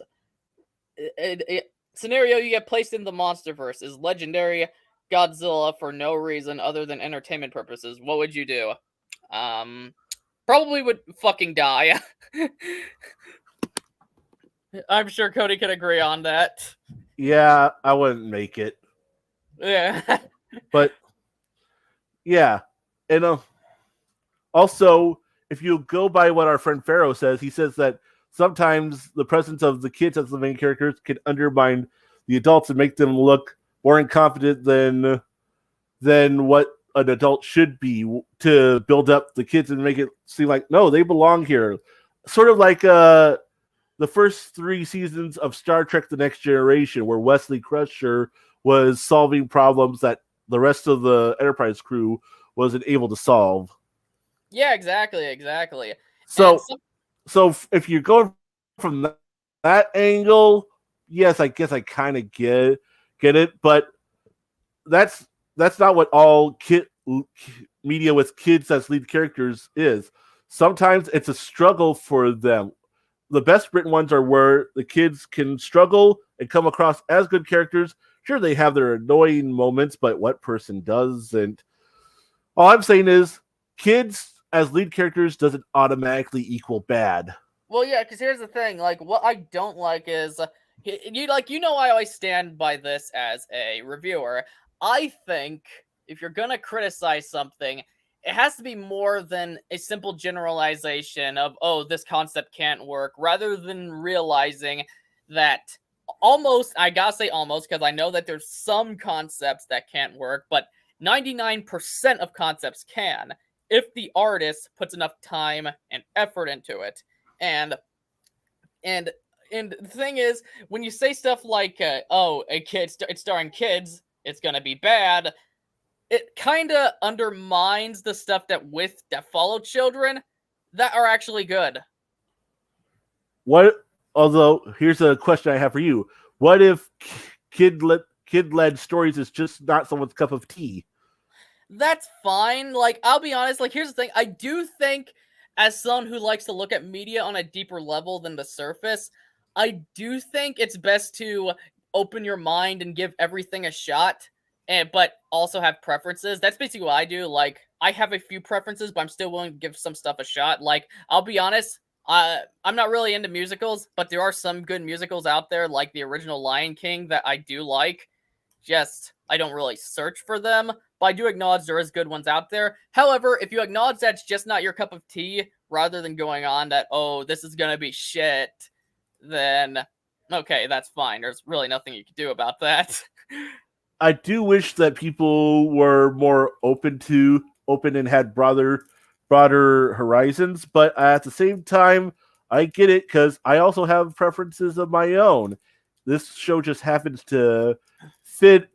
Scenario, you get placed in the MonsterVerse is legendary Godzilla for no reason other than entertainment purposes. What would you do? Probably would fucking die. I'm sure Cody can agree on that. Yeah, I wouldn't make it. Yeah. But yeah, and also, if you go by what our friend Pharaoh says, he says that sometimes the presence of the kids as the main characters can undermine the adults and make them look more incompetent than what an adult should be to build up the kids and make it seem like no, they belong here. Sort of like the first 3 seasons of Star Trek: The Next Generation, where Wesley Crusher was solving problems that the rest of the Enterprise crew wasn't able to solve. Yeah, exactly. So, if you're going from that angle, yes, I guess I kind of get it, but that's not what all media with kids as lead characters is. Sometimes it's a struggle for them. The best written ones are where the kids can struggle and come across as good characters. Sure, they have their annoying moments, but what person doesn't? All I'm saying is, kids as lead characters doesn't automatically equal bad. Well, yeah, because here's the thing. Like, what I don't like is I always stand by this as a reviewer. I think if you're gonna criticize something, it has to be more than a simple generalization of, oh, this concept can't work, rather than realizing that I gotta say almost, because I know that there's some concepts that can't work, but 99% of concepts can, if the artist puts enough time and effort into it. And the thing is, when you say stuff like, it's starring kids, it's gonna be bad, it kind of undermines the stuff that follow children that are actually good. Although, here's a question I have for you. What if kid-led stories is just not someone's cup of tea? That's fine. Like, I'll be honest, like, here's the thing. I do think, as someone who likes to look at media on a deeper level than the surface, I do think it's best to open your mind and give everything a shot, but also have preferences. That's basically what I do. Like, I have a few preferences, but I'm still willing to give some stuff a shot. Like, I'll be honest, I'm not really into musicals, but there are some good musicals out there, like the original Lion King, that I do like. Just, I don't really search for them, but I do acknowledge there is good ones out there. However, if you acknowledge that's just not your cup of tea, rather than going on that, oh, this is gonna be shit, then okay, that's fine. There's really nothing you can do about that. I do wish that people were more open and had broader horizons, but at the same time, I get it because I also have preferences of my own. This show just happens to fit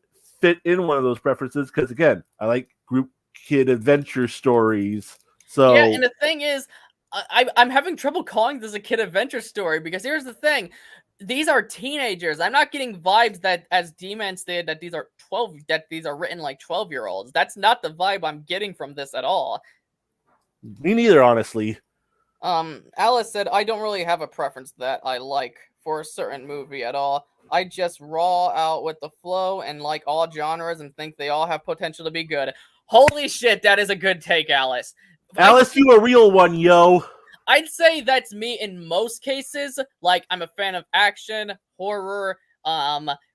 in one of those preferences because, again, I like group kid adventure stories. So yeah, and the thing is, I'm having trouble calling this a kid adventure story because here's the thing. These are teenagers. I'm not getting vibes that, as D-Man stated, that these are written like 12-year-olds. That's not the vibe I'm getting from this at all. Me neither, honestly. Alice said, I don't really have a preference that I like for a certain movie at all. I just raw out with the flow and like all genres and think they all have potential to be good. Holy shit, that is a good take, Alice. Alice, you a real one, yo. I'd say that's me in most cases. Like, I'm a fan of action, horror,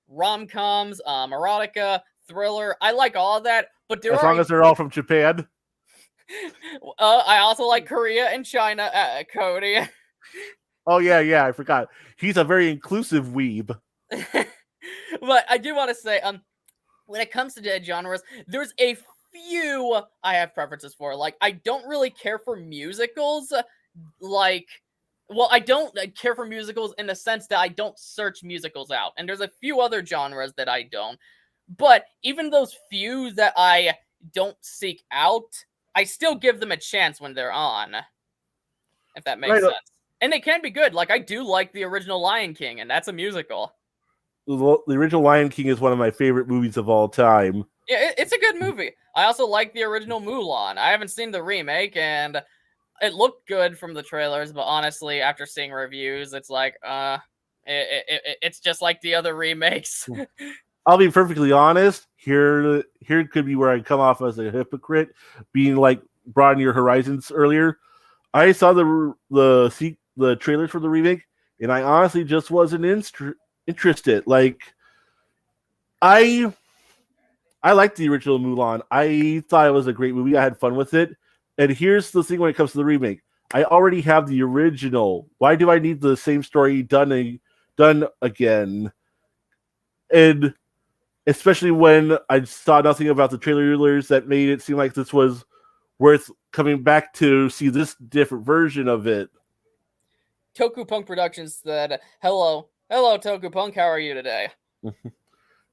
rom-coms, erotica, thriller. I like all of that, but as long as they're all from Japan. I also like Korea and China, Cody. Oh, yeah, I forgot. He's a very inclusive weeb. But I do want to say, when it comes to dead genres, there's a few I have preferences for. Like, I don't really care for musicals. I don't care for musicals in the sense that I don't search musicals out. And there's a few other genres that I don't. But even those few that I don't seek out, I still give them a chance when they're on. If that makes sense. And they can be good. Like, I do like the original Lion King, and that's a musical. The original Lion King is one of my favorite movies of all time. Yeah, it's a good movie. I also like the original Mulan. I haven't seen the remake, and it looked good from the trailers, but honestly, after seeing reviews, it's like, it's just like the other remakes. I'll be perfectly honest. Here could be where I come off as a hypocrite, being like broaden your horizons earlier. I saw the trailers for the remake, and I honestly just wasn't interested. Like, I liked the original Mulan. I thought it was a great movie. I had fun with it. And here's the thing when it comes to the remake. I already have the original. Why do I need the same story done again? And especially when I saw nothing about the trailers that made it seem like this was worth coming back to see this different version of it. Toku Punk Productions said, hello, Toku Punk, how are you today?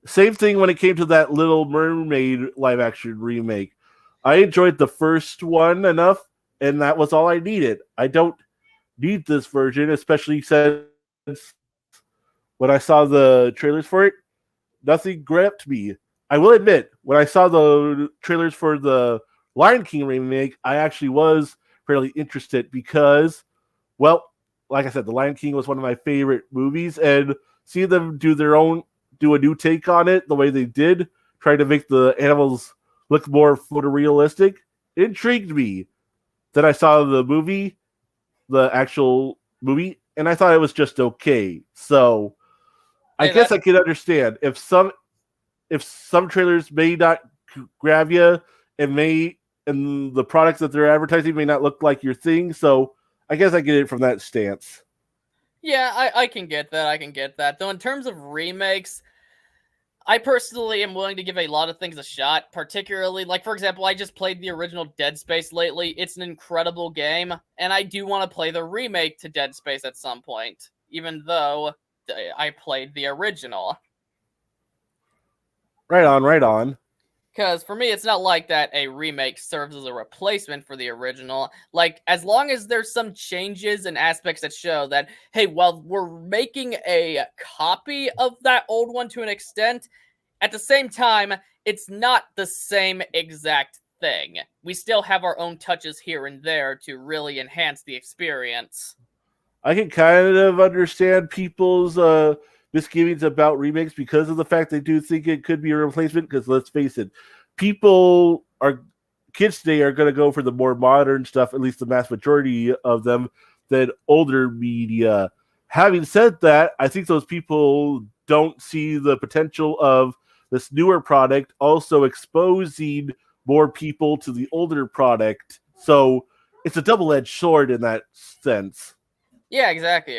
Same thing when it came to that Little Mermaid live action remake. I enjoyed the first one enough, and that was all I needed. I don't need this version, especially since when I saw the trailers for it, nothing grabbed me. I will admit, when I saw the trailers for the Lion King remake, I actually was fairly interested because, well, like I said, the Lion King was one of my favorite movies, and seeing them do a new take on it the way they did, trying to make the animals look more photorealistic, intrigued me. Then I saw the actual movie, and I thought it was just okay. So I guess I can understand if some trailers may not grab you and the products that they're advertising may not look like your thing. So I guess I get it from that stance. Yeah, I can get that. Though in terms of remakes, I personally am willing to give a lot of things a shot, particularly, like, for example, I just played the original Dead Space lately. It's an incredible game, and I do want to play the remake to Dead Space at some point, even though I played the original. Right on. Because for me, it's not like that a remake serves as a replacement for the original. Like, as long as there's some changes and aspects that show that, hey, well, we're making a copy of that old one to an extent, at the same time, it's not the same exact thing. We still have our own touches here and there to really enhance the experience. I can kind of understand people's misgivings about remakes because of the fact they do think it could be a replacement. Because let's face it, kids today are going to go for the more modern stuff, at least the mass majority of them, than older media. Having said that, I think those people don't see the potential of this newer product also exposing more people to the older product. So it's a double-edged sword in that sense. Yeah, exactly.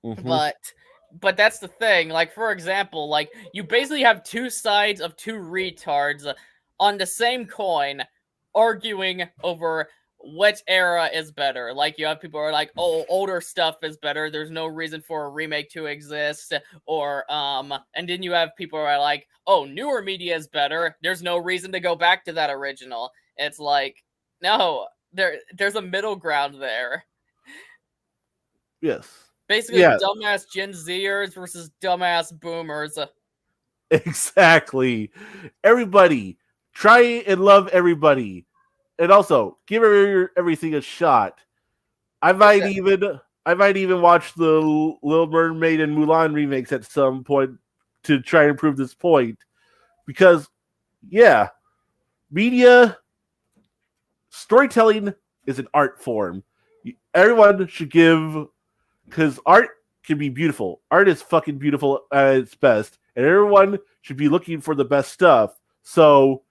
Mm-hmm. But that's the thing. Like, for example, like, you basically have two sides of two retards on the same coin arguing over which era is better. Like, you have people who are like, oh, older stuff is better, there's no reason for a remake to exist. Or and then you have people who are like, oh, newer media is better, there's no reason to go back to that original. It's like, no, there's a middle ground there. Yes. Basically, dumbass Gen Zers versus dumbass boomers. Exactly. Everybody, try and love everybody. And also, give everything a shot. I might even watch the Little Mermaid and Mulan remakes at some point to try and prove this point. Because, yeah, storytelling is an art form. Everyone should because art can be beautiful. Art is fucking beautiful at its best, and everyone should be looking for the best stuff. So,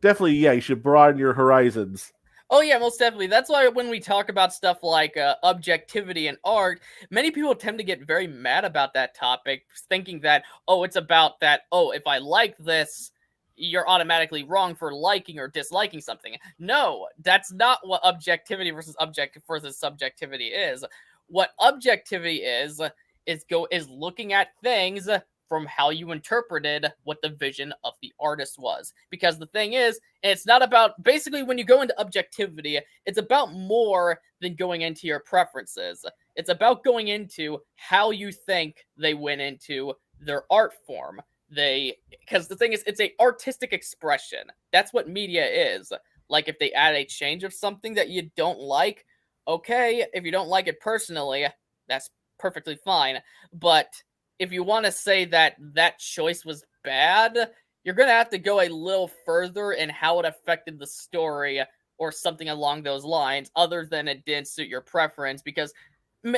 definitely, yeah, you should broaden your horizons. Oh yeah, most definitely. That's why when we talk about stuff like objectivity in art, many people tend to get very mad about that topic, thinking that, oh, it's about that, oh, if I like this, you're automatically wrong for liking or disliking something. No, that's not what objectivity versus subjectivity is. What objectivity is looking at things from how you interpreted what the vision of the artist was. Because the thing is, it's not about, basically when you go into objectivity, it's about more than going into your preferences. It's about going into how you think they went into their art form. Because the thing is, it's a artistic expression. That's what media is. Like, if they add a change of something that you don't like, okay, if you don't like it personally, that's perfectly fine. But if you want to say that that choice was bad, you're going to have to go a little further in how it affected the story or something along those lines, other than it didn't suit your preference. Because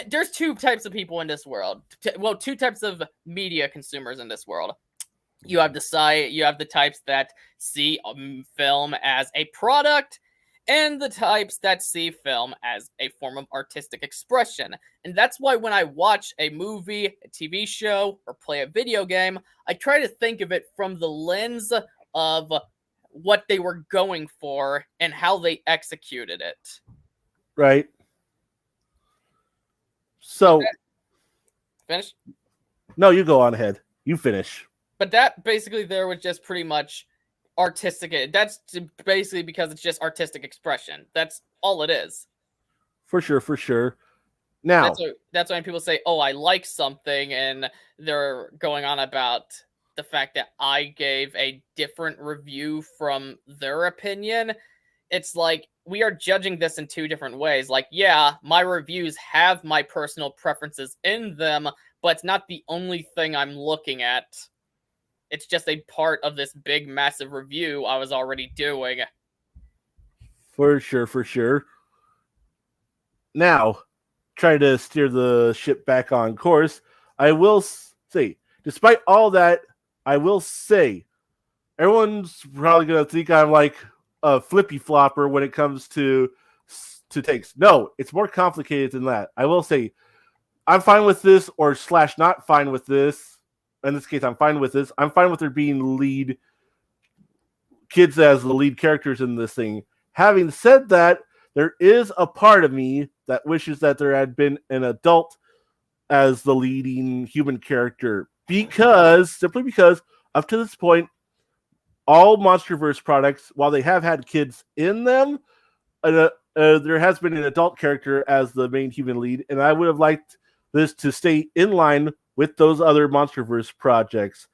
there's two types of people in this world. Well, two types of media consumers in this world. You have the types that see film as a product, and the types that see film as a form of artistic expression. And that's why when I watch a movie, a TV show, or play a video game, I try to think of it from the lens of what they were going for and how they executed it. Right. So, Finish? no, you go on ahead. You finish. But that basically there was just pretty much artistic. That's basically because it's just artistic expression. That's all it is. For sure, for sure. Now, that's why when people say, "Oh, I like something," and they're going on about the fact that I gave a different review from their opinion. It's like we are judging this in two different ways. Like, yeah, my reviews have my personal preferences in them, but it's not the only thing I'm looking at. It's just a part of this big, massive review I was already doing. for sure, for sure. Now, trying to steer the ship back on course, I will say, despite all that, I will say, everyone's probably going to think I'm like a flippy flopper when it comes to takes. No, it's more complicated than that. I will say, I'm fine with this, or / not fine with this. In this case, I'm fine with this. I'm fine with there being lead kids as the lead characters in this thing. Having said that, there is a part of me that wishes that there had been an adult as the leading human character, simply because up to this point, all MonsterVerse products, while they have had kids in them, there has been an adult character as the main human lead, and I would have liked this to stay in line with those other MonsterVerse projects.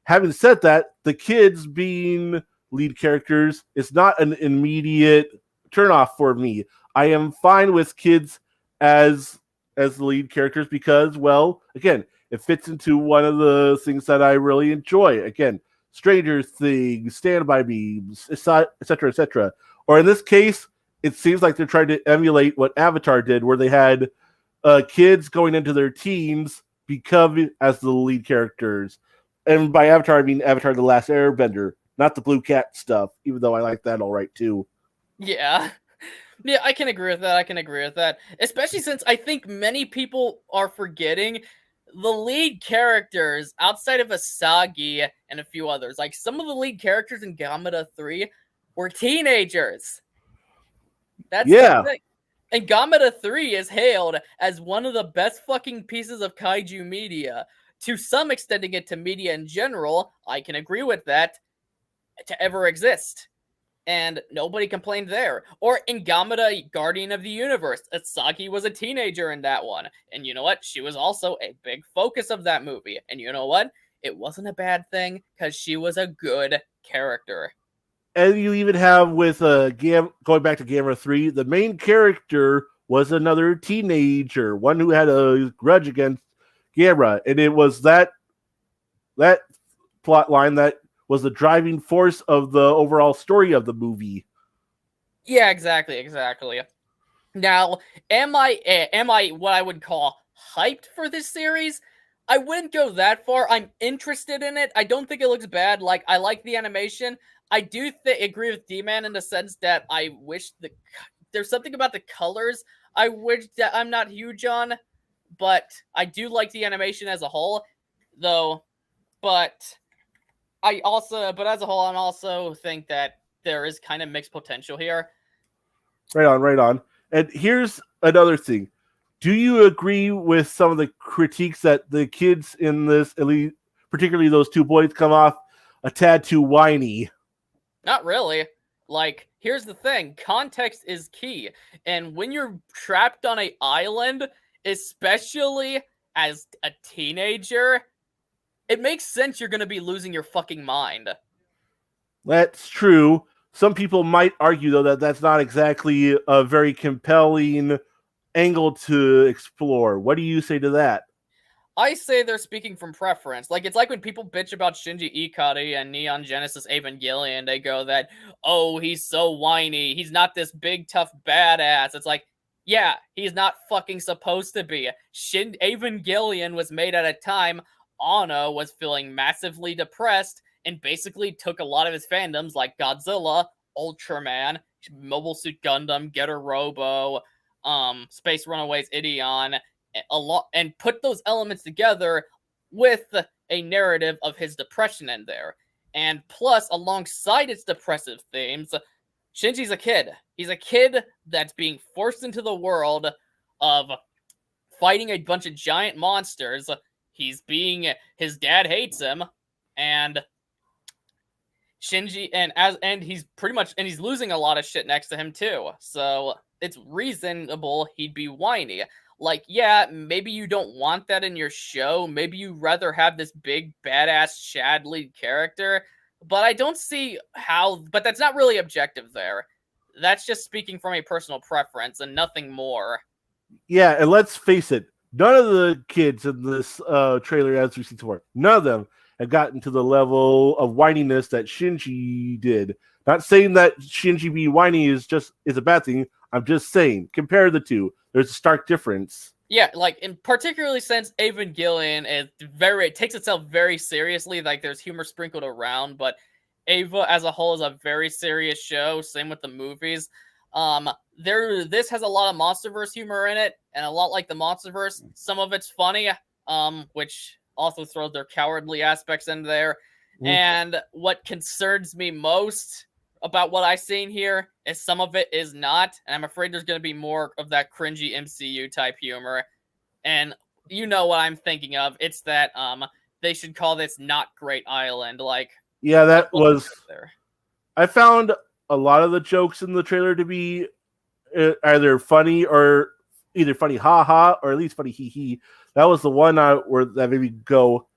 Having said that, the kids being lead characters is not an immediate turnoff for me. I am fine with kids as the lead characters because, well, again, it fits into one of the things that I really enjoy. Again, Stranger Things, Stand By Me, etc., etc. Or in this case, it seems like they're trying to emulate what Avatar did, where they had kids going into their teens become as the lead characters. And by Avatar, I mean Avatar: The Last Airbender, not the Blue Cat stuff, even though I like that all right, too. Yeah. Yeah, I can agree with that. Especially since I think many people are forgetting the lead characters outside of Asagi and a few others. Like, some of the lead characters in Gamera 3 were teenagers. That's the thing. And Gamera 3 is hailed as one of the best fucking pieces of kaiju media. To some extending it to media in general, I can agree with that, to ever exist. And nobody complained there. Or in Gamera Guardian of the Universe, Asagi was a teenager in that one. And you know what? She was also a big focus of that movie. And you know what? It wasn't a bad thing, because she was a good character. And you even have with going back to Gamera 3, the main character was another teenager, one who had a grudge against Gamera. And it was that plot line that was the driving force of the overall story of the movie. Yeah, exactly. Now, am I what I would call hyped for this series? I wouldn't go that far. I'm interested in it. I don't think it looks bad. Like, I like the animation. I do agree with D-Man in the sense that I wish there's something about the colors I wish that I'm not huge on, but I do like the animation as a whole, though. But as a whole, I also think that there is kind of mixed potential here. Right on. And here's another thing. Do you agree with some of the critiques that the kids in this, at least particularly those two boys, come off a tad too whiny? Not really. Like, here's the thing. Context is key. And when you're trapped on an island, especially as a teenager, it makes sense you're going to be losing your fucking mind. That's true. Some people might argue, though, that that's not exactly a very compelling angle to explore. What do you say to that? I say they're speaking from preference. Like, it's like when people bitch about Shinji Ikari and Neon Genesis Evangelion, they go that, oh, he's so whiny, he's not this big, tough badass. It's like, yeah, he's not fucking supposed to be. Evangelion was made at a time Anno was feeling massively depressed, and basically took a lot of his fandoms like Godzilla, Ultraman, Mobile Suit Gundam, Getter Robo, Space Runaways, Ideon, a lot, and put those elements together with a narrative of his depression in there. And plus, alongside its depressive themes, Shinji's a kid. He's a kid that's being forced into the world of fighting a bunch of giant monsters. His dad hates him, and Shinji, and he's pretty much, and he's losing a lot of shit next to him too. So it's reasonable he'd be whiny. Like, yeah, maybe you don't want that in your show. Maybe you'd rather have this big badass Chad lead character. But I don't see how. But that's not really objective there. That's just speaking from a personal preference and nothing more. Yeah, and let's face it, none of the kids in this trailer, as we've seen so far, none of them have gotten to the level of whininess that Shinji did. Not saying that Shinji being whiny is a bad thing. I'm just saying, compare the two. There's a stark difference. Yeah, like, and particularly since Evangelion it takes itself very seriously. Like, there's humor sprinkled around, but Eva as a whole is a very serious show. Same with the movies. This has a lot of MonsterVerse humor in it, and a lot like the MonsterVerse. Some of it's funny, which also throws their cowardly aspects in there. And what concerns me most about what I've seen here is some of it is not, and I'm afraid there's going to be more of that cringy MCU type humor. And you know what I'm thinking of. It's that they should call this Not Great Island. Like, yeah, that was there. I found a lot of the jokes in the trailer to be either funny or either funny ha ha or at least funny hee hee. That was the one where that made me go,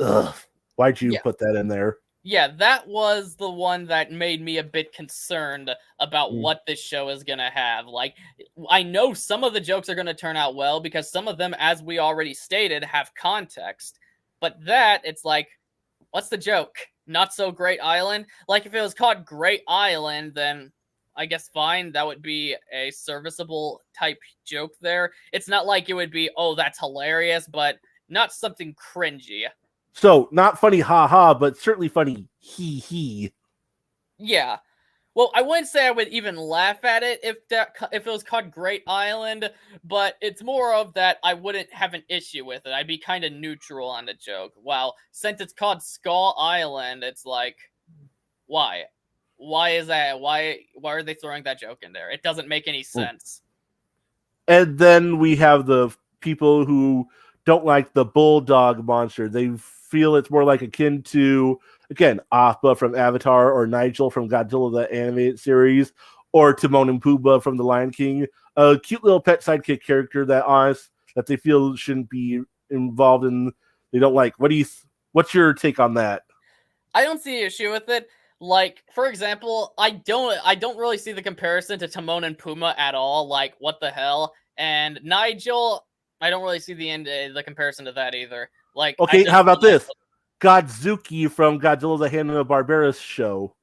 ugh, why'd you put that in there? Yeah, that was the one that made me a bit concerned about what this show is going to have. Like, I know some of the jokes are going to turn out well because some of them, as we already stated, have context. But it's like, what's the joke? Not so Great Island? Like, if it was called Great Island, then I guess fine. That would be a serviceable type joke there. It's not like it would be, oh, that's hilarious, but not something cringy. So, not funny ha ha, but certainly funny hee hee. Yeah. Well, I wouldn't say I would even laugh at it if it was called Great Island, but it's more of that I wouldn't have an issue with it. I'd be kind of neutral on the joke. Wow, since it's called Skull Island, it's like, why? Why is that? Why are they throwing that joke in there? It doesn't make any sense. And then we have the people who don't like the bulldog monster. They feel it's more like akin to, again, Appa from Avatar or Nigel from Godzilla, the animated series, or Timon and Pumbaa from The Lion King. A cute little pet sidekick character that they feel shouldn't be involved in. They don't like. What's your take on that? I don't see an issue with it. Like, for example, I don't really see the comparison to Timon and Pumbaa at all. Like, what the hell? And Nigel, I don't really see the comparison to that either. Like, okay, how about this? Godzuki from Godzilla the Hanna-Barbera show.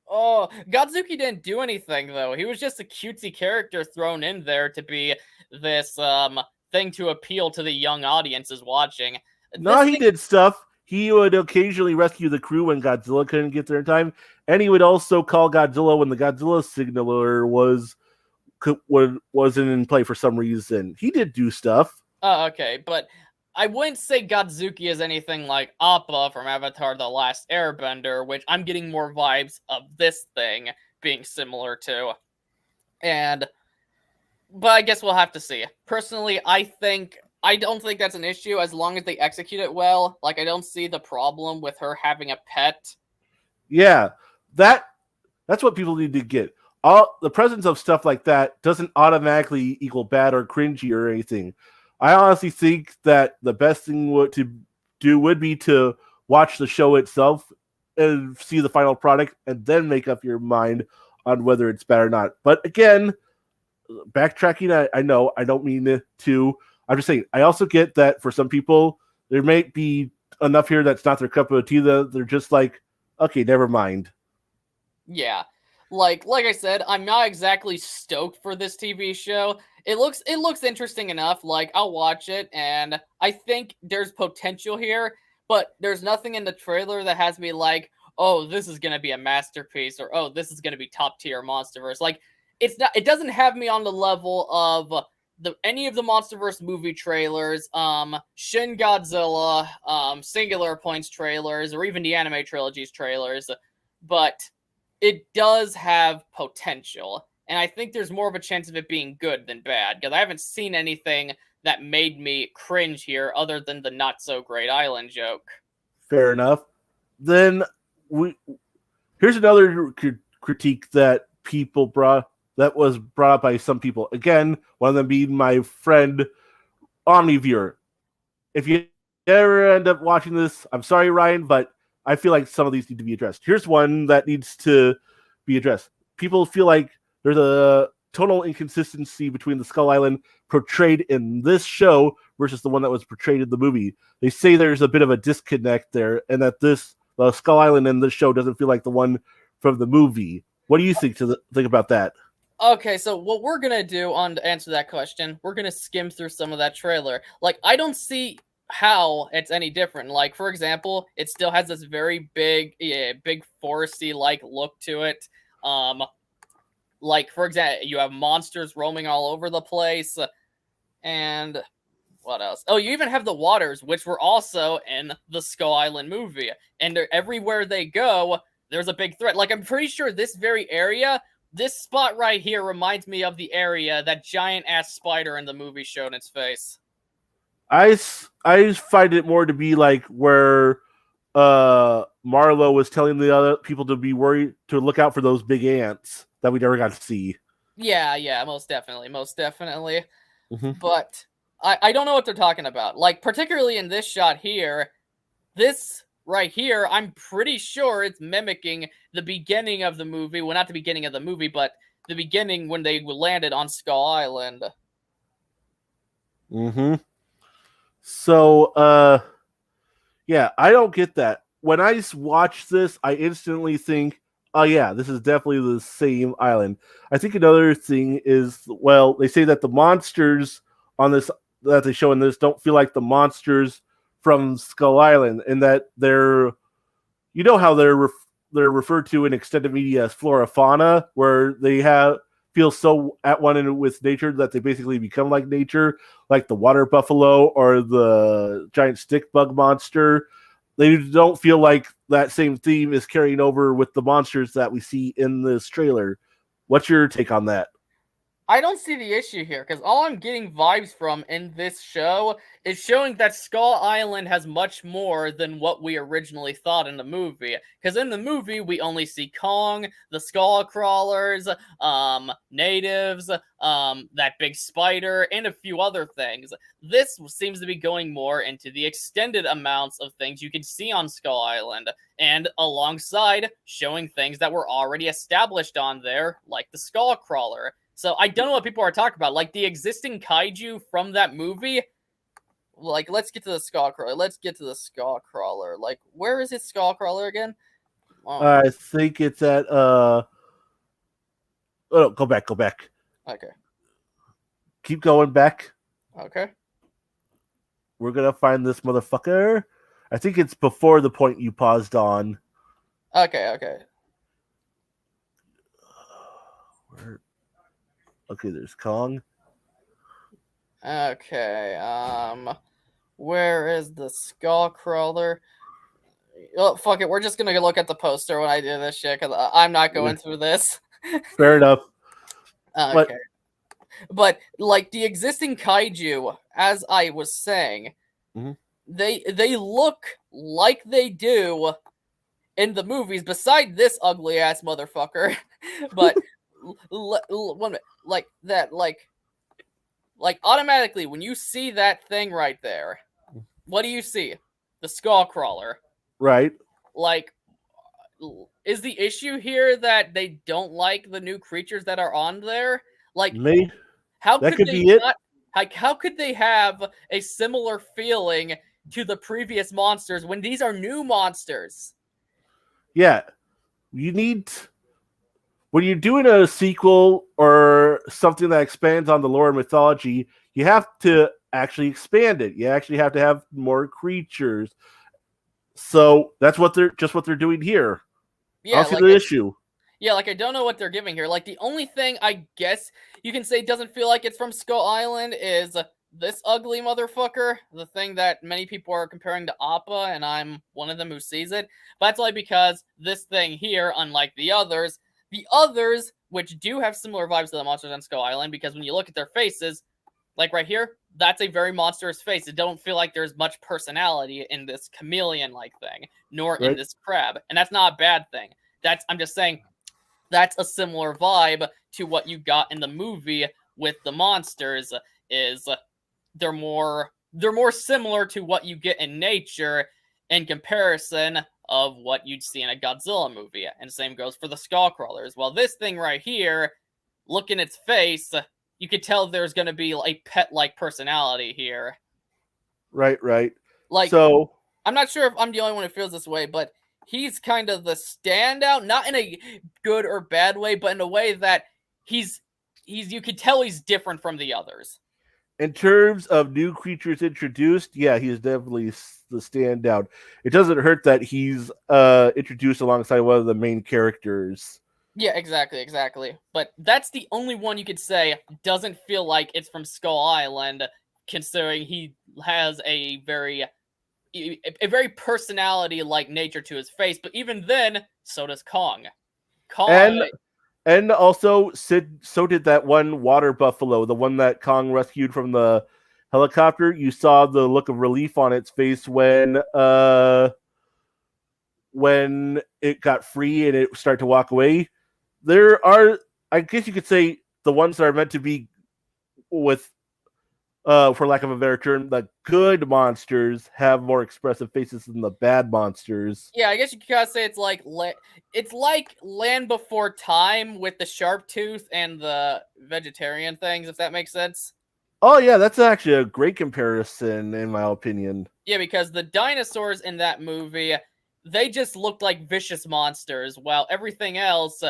Oh, Godzuki didn't do anything, though. He was just a cutesy character thrown in there to be this thing to appeal to the young audiences watching. No, he did stuff. He would occasionally rescue the crew when Godzilla couldn't get there in time, and he would also call Godzilla when the Godzilla signaler wasn't in play for some reason. He did do stuff. Oh, okay, but I wouldn't say Godzuki is anything like Appa from Avatar The Last Airbender, which I'm getting more vibes of this thing being similar to. But I guess we'll have to see. Personally, I don't think that's an issue as long as they execute it well. Like, I don't see the problem with her having a pet. Yeah, that's what people need to get. The presence of stuff like that doesn't automatically equal bad or cringy or anything. I honestly think that the best thing to do would be to watch the show itself and see the final product and then make up your mind on whether it's bad or not. But again, backtracking, I know I don't mean to. I'm just saying, I also get that for some people, there may be enough here that's not their cup of tea that they're just like, okay, never mind. Yeah. Like I said, I'm not exactly stoked for this TV show. It looks interesting enough. Like, I'll watch it, and I think there's potential here. but there's nothing in the trailer that has me like, oh, this is gonna be a masterpiece, or oh, this is gonna be top tier MonsterVerse. Like, it's not. It doesn't have me on the level of any of the MonsterVerse movie trailers, Shin Godzilla, Singular Points trailers, or even the anime trilogies trailers. But it does have potential, and I think there's more of a chance of it being good than bad, because I haven't seen anything that made me cringe here other than the not so great island joke. Fair enough. Then here's another critique that was brought up by some people. Again, one of them being my friend Omniviewer. If you ever end up watching this, I'm sorry, Ryan, but I feel like some of these need to be addressed. Here's one that needs to be addressed. People feel like there's a total inconsistency between the Skull Island portrayed in this show versus the one that was portrayed in the movie. They say there's a bit of a disconnect there, and that the Skull Island in this show doesn't feel like the one from the movie. What do you think about that? Okay, so what we're gonna do to answer that question, we're gonna skim through some of that trailer. Like, I don't see how it's any different. Like, for example, it still has this very big foresty like look to it. Like, for example, you have monsters roaming all over the place, and what else? Oh, you even have the waters, which were also in the Skull Island movie, and everywhere they go, there's a big threat. Like, I'm pretty sure this very area, this spot right here, reminds me of the area that giant-ass spider in the movie showed its face. I find it more to be like where Marlo was telling the other people to be worried, to look out for those big ants that we never got to see. Yeah, most definitely. Mm-hmm. But I don't know what they're talking about. Like, particularly in this shot here, this right here, I'm pretty sure it's mimicking the beginning of the movie. Well, not the beginning of the movie, but the beginning when they landed on Skull Island. Mm-hmm. So, yeah, I don't get that. When I watch this, I instantly think, oh yeah, this is definitely the same island. I think another thing is, well, they say that the monsters on this that they show in this don't feel like the monsters from Skull Island, and that they're, you know how they're referred to in extended media as flora fauna, where they feel so at one with nature that they basically become like nature, like the water buffalo or the giant stick bug monster. They don't feel like that same theme is carrying over with the monsters that we see in this trailer. What's your take on that? I don't see the issue here, because all I'm getting vibes from in this show is showing that Skull Island has much more than what we originally thought in the movie. Because in the movie, we only see Kong, the Skull Crawlers, natives, that big spider, and a few other things. This seems to be going more into the extended amounts of things you can see on Skull Island, and alongside showing things that were already established on there, like the Skull Crawler. So I don't know what people are talking about. Like, the existing kaiju from that movie. Like, let's get to the Skull Crawler. Like, where is it, Skull Crawler again? I think it's at oh, go back. Okay. Keep going back. Okay. We're gonna find this motherfucker. I think it's before the point you paused on. Okay. Okay, there's Kong. Okay, where is the Skull Crawler? Oh, fuck it, we're just gonna look at the poster when I do this shit, because I'm not going through this. Fair enough. Okay. But, like, the existing kaiju, as I was saying, mm-hmm. they look like they do in the movies, beside this ugly-ass motherfucker. But, 1 minute. Like that, like automatically when you see that thing right there, what do you see? The Skull Crawler. Right. Like, is the issue here that they don't like the new creatures that are on there? Like, how could they have a similar feeling to the previous monsters when these are new monsters? Yeah, you need. When you're doing a sequel or something that expands on the lore and mythology, you have to actually expand it. You actually have to have more creatures. So that's what they're doing here. I Yeah, don't see the issue. Yeah, like I don't know what they're giving here. Like the only thing I guess you can say doesn't feel like it's from Skull Island is this ugly motherfucker, the thing that many people are comparing to Appa, and I'm one of them who sees it. But that's only because this thing here, unlike the others, which do have similar vibes to the monsters on Skull Island, because when you look at their faces, like right here, that's a very monstrous face. It don't feel like there's much personality in this chameleon-like thing, nor in this crab, and that's not a bad thing. I'm just saying that's a similar vibe to what you got in the movie with the monsters. Is they're more similar to what you get in nature in comparison of what you'd see in a Godzilla movie. And same goes for the Skullcrawlers. Well, this thing right here, look in its face, you could tell there's going to be a pet-like personality here. Right. Like, so I'm not sure if I'm the only one who feels this way, but he's kind of the standout, not in a good or bad way, but in a way that he's you could tell he's different from the others. In terms of new creatures introduced, yeah, he's definitely the standout. It doesn't hurt that he's introduced alongside one of the main characters. Yeah, exactly. But that's the only one you could say doesn't feel like it's from Skull Island, considering he has a very personality-like nature to his face. But even then, so does Kong. And also, so did that one water buffalo, the one that Kong rescued from the helicopter. You saw the look of relief on its face when it got free and it started to walk away. There are, I guess you could say, the ones that are meant to be with, for lack of a better term, the good monsters have more expressive faces than the bad monsters. Yeah, I guess you could say it's like Land Before Time with the sharp tooth and the vegetarian things, if that makes sense. Oh yeah, that's actually a great comparison in my opinion. Yeah, because the dinosaurs in that movie, they just looked like vicious monsters, while everything else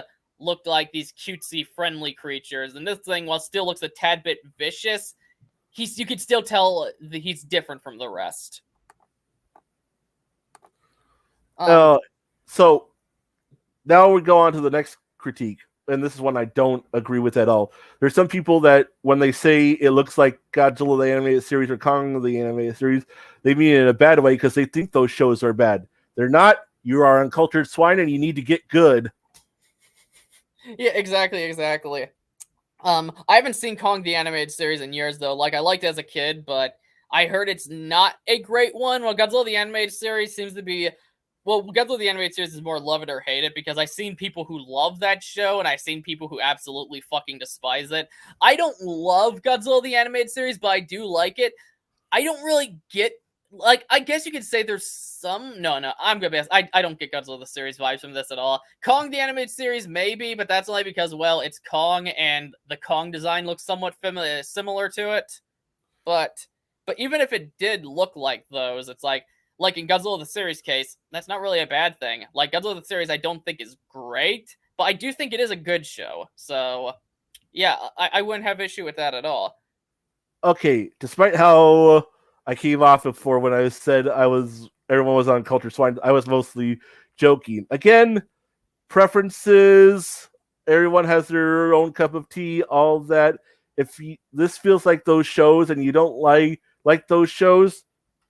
looked like these cutesy, friendly creatures. And this thing, while still looks a tad bit vicious, you could still tell that he's different from the rest. So now we go on to the next critique, and this is one I don't agree with at all. There's some people that when they say it looks like Godzilla the animated series or Kong the animated series, they mean it in a bad way because they think those shows are bad. They're not. You are uncultured swine, and you need to get good. Yeah, exactly. I haven't seen Kong the animated series in years, though. Like, I liked it as a kid, but I heard it's not a great one. Well, Godzilla the animated series seems to be... Well, Godzilla the animated series is more love it or hate it, because I've seen people who love that show, and I've seen people who absolutely fucking despise it. I don't love Godzilla the animated series, but I do like it. I don't really get... Like, I guess you could say there's some... No, I'm gonna be honest. I don't get Godzilla the series vibes from this at all. Kong the animated series, maybe, but that's only because, well, it's Kong, and the Kong design looks somewhat similar to it. But even if it did look like those, it's like in Godzilla the series case, that's not really a bad thing. Like, Godzilla the series I don't think is great, but I do think it is a good show. So, yeah, I wouldn't have issue with that at all. Okay, despite how I came off before when I said everyone was on culture swine, I was mostly joking. Again, preferences, everyone has their own cup of tea, all of that. If this feels like those shows and you don't like those shows,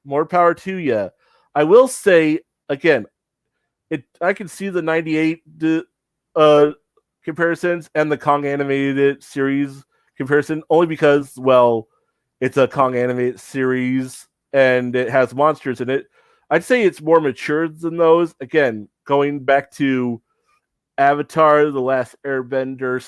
more power to you. I will say, again, I can see the 98 comparisons and the Kong animated series comparison only because, well, it's a Kong animated series and it has monsters in it. I'd say it's more mature than those. Again, going back to Avatar, The Last Airbender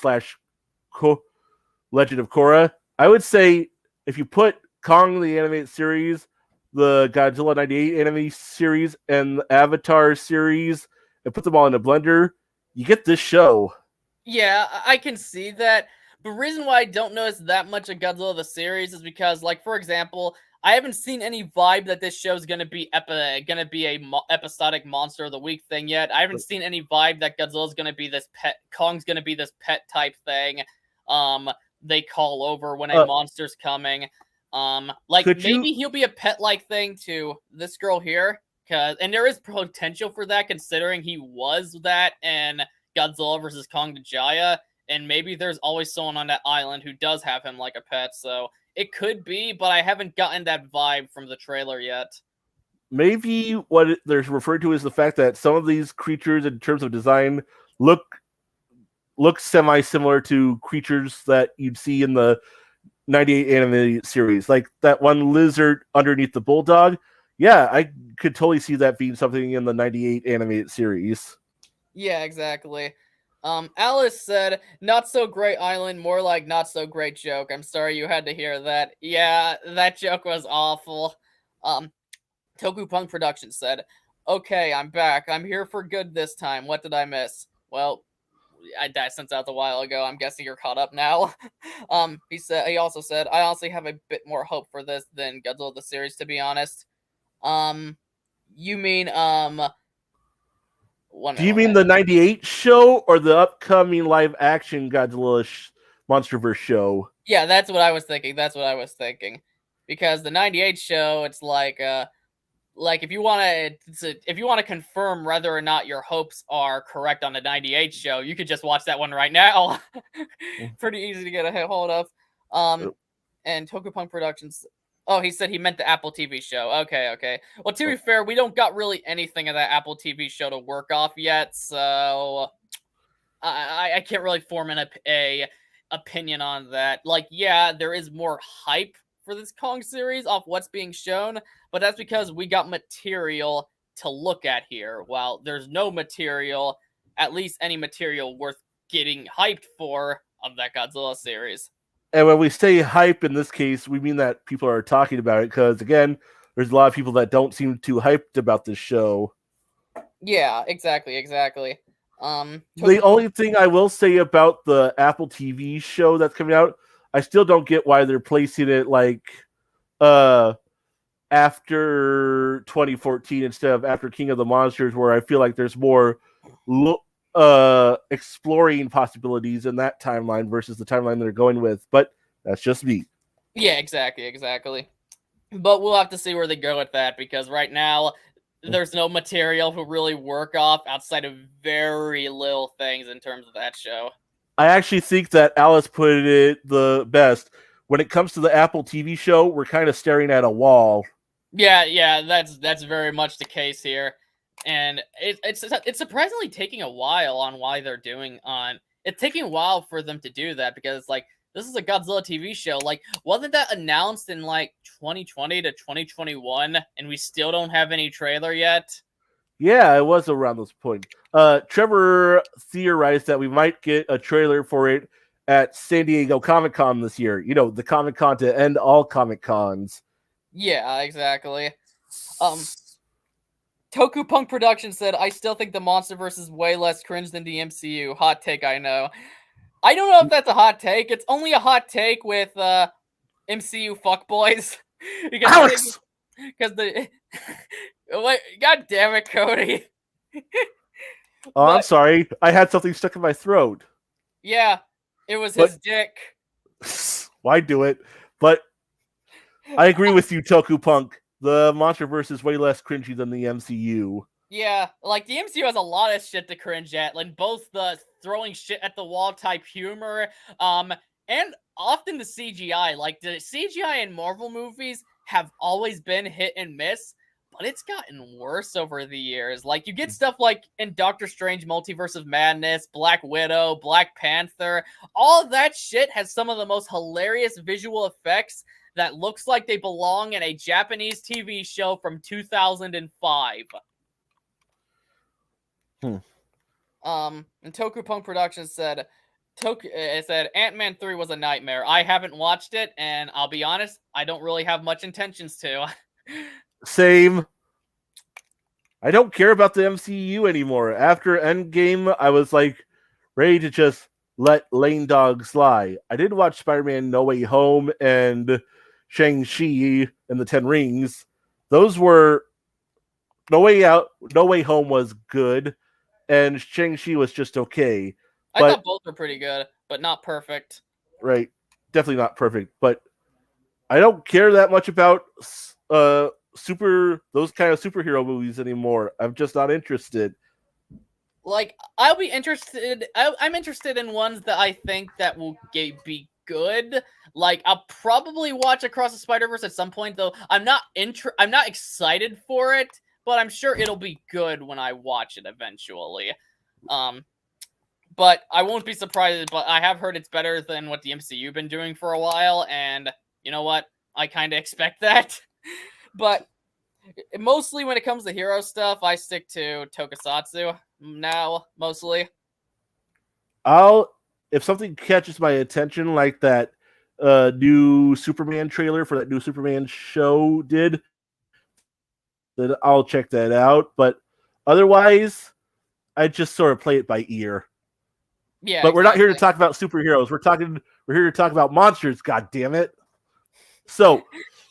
/ Legend of Korra, I would say if you put Kong the animated series, the Godzilla 98 anime series, and the Avatar series, and put them all in a blender, you get this show. Yeah, I can see that. The reason why I don't notice that much of Godzilla the series is because, like, for example, I haven't seen any vibe that this show's gonna be episodic monster of the week thing yet. I haven't seen any vibe that Godzilla's gonna be this pet, Kong's gonna be this pet type thing. They call over when a monster's coming. Like maybe he'll be a pet like thing to this girl here. And there is potential for that, considering he was that in Godzilla vs. Kong the Jaya, and maybe there's always someone on that island who does have him like a pet, so it could be, but I haven't gotten that vibe from the trailer yet. Maybe what they're referring to is the fact that some of these creatures, in terms of design, look semi-similar to creatures that you'd see in the 98 animated series. Like that one lizard underneath the bulldog. Yeah, I could totally see that being something in the 98 animated series. Yeah, exactly. Alice said, not so great island, more like not so great joke. I'm sorry you had to hear that. Yeah, that joke was awful. Toku Punk Productions said, okay, I'm back. I'm here for good this time. What did I miss? Well, that sent out a while ago. I'm guessing you're caught up now. He also said, I honestly have a bit more hope for this than Godzilla the series, to be honest. You mean, Do you mean the 98 show or the upcoming live action Godzilla Monsterverse show? Yeah, that's what I was thinking. Because the 98 show, it's like if you want to confirm whether or not your hopes are correct on the 98 show, you could just watch that one right now. Pretty easy to get a hold of. And Tokupunk Productions. Oh, he said he meant the Apple TV show. Okay. Well, to be fair, we don't got really anything of that Apple TV show to work off yet, so I can't really form a opinion on that. Like, yeah, there is more hype for this Kong series off what's being shown, but that's because we got material to look at here, while there's no material, at least any material worth getting hyped for, of that Godzilla series. And when we say hype in this case, we mean that people are talking about it, because again, there's a lot of people that don't seem too hyped about this show. Yeah, exactly. The only thing I will say about the Apple TV show that's coming out, I still don't get why they're placing it like after 2014 instead of after King of the Monsters, where I feel like there's more exploring possibilities in that timeline versus the timeline they're going with. But that's just me. Yeah, exactly. But we'll have to see where they go with that, because right now there's no material to really work off outside of very little things in terms of that show. I actually think that Alice put it the best. When it comes to the Apple TV show, we're kind of staring at a wall. Yeah, that's very much the case here. And it's surprisingly taking a while on why they're doing on. It's taking a while for them to do that, because like this is a Godzilla TV show. Like, wasn't that announced in like 2020 to 2021, and we still don't have any trailer yet? Yeah, it was around this point. Trevor theorized that we might get a trailer for it at San Diego Comic-Con this year. You know, the Comic-Con to end all Comic-Cons. Yeah, exactly. Toku Punk Productions said, I still think the MonsterVerse is way less cringe than the MCU. Hot take, I know. I don't know if that's a hot take. It's only a hot take with MCU fuckboys. Alex! Because the... Wait, God damn it, Cody. Oh, I'm sorry. I had something stuck in my throat. Yeah, it was his dick. Why do it? But I agree with you, Toku Punk. The MonsterVerse is way less cringy than the MCU. Yeah, like the MCU has a lot of shit to cringe at, like both the throwing shit at the wall type humor, and often the CGI. Like the CGI in Marvel movies have always been hit and miss, but it's gotten worse over the years. Like you get stuff like in Doctor Strange Multiverse of Madness, Black Widow, Black Panther, all of that shit has some of the most hilarious visual effects that looks like they belong in a Japanese TV show from 2005. And Toku Punk Productions said, Ant-Man 3 was a nightmare. I haven't watched it, and I'll be honest, I don't really have much intentions to. Same. I don't care about the MCU anymore. After Endgame, I was like ready to just let lame dogs lie. I did watch Spider-Man No Way Home and Shang-Chi and the Ten Rings. Those were No Way Home was good, and Shang-Chi was just okay. I thought both were pretty good, but not perfect. Right. Definitely not perfect. But I don't care that much about those kind of superhero movies anymore. I'm just not interested. Like, I'll be interested. I'm interested in ones that I think that will be good. Like, I'll probably watch Across the Spider-Verse at some point, though. I'm not excited for it, but I'm sure it'll be good when I watch it eventually. But I won't be surprised. But I have heard it's better than what the MCU been doing for a while, and you know what? I kind of expect that. But mostly when it comes to hero stuff, I stick to Tokusatsu now, mostly. If something catches my attention like that new Superman trailer for that new Superman show did, then I'll check that out. But otherwise, I just sort of play it by ear. Yeah, but we're not here to exactly. talk about superheroes. We're here to talk about monsters. God damn it! So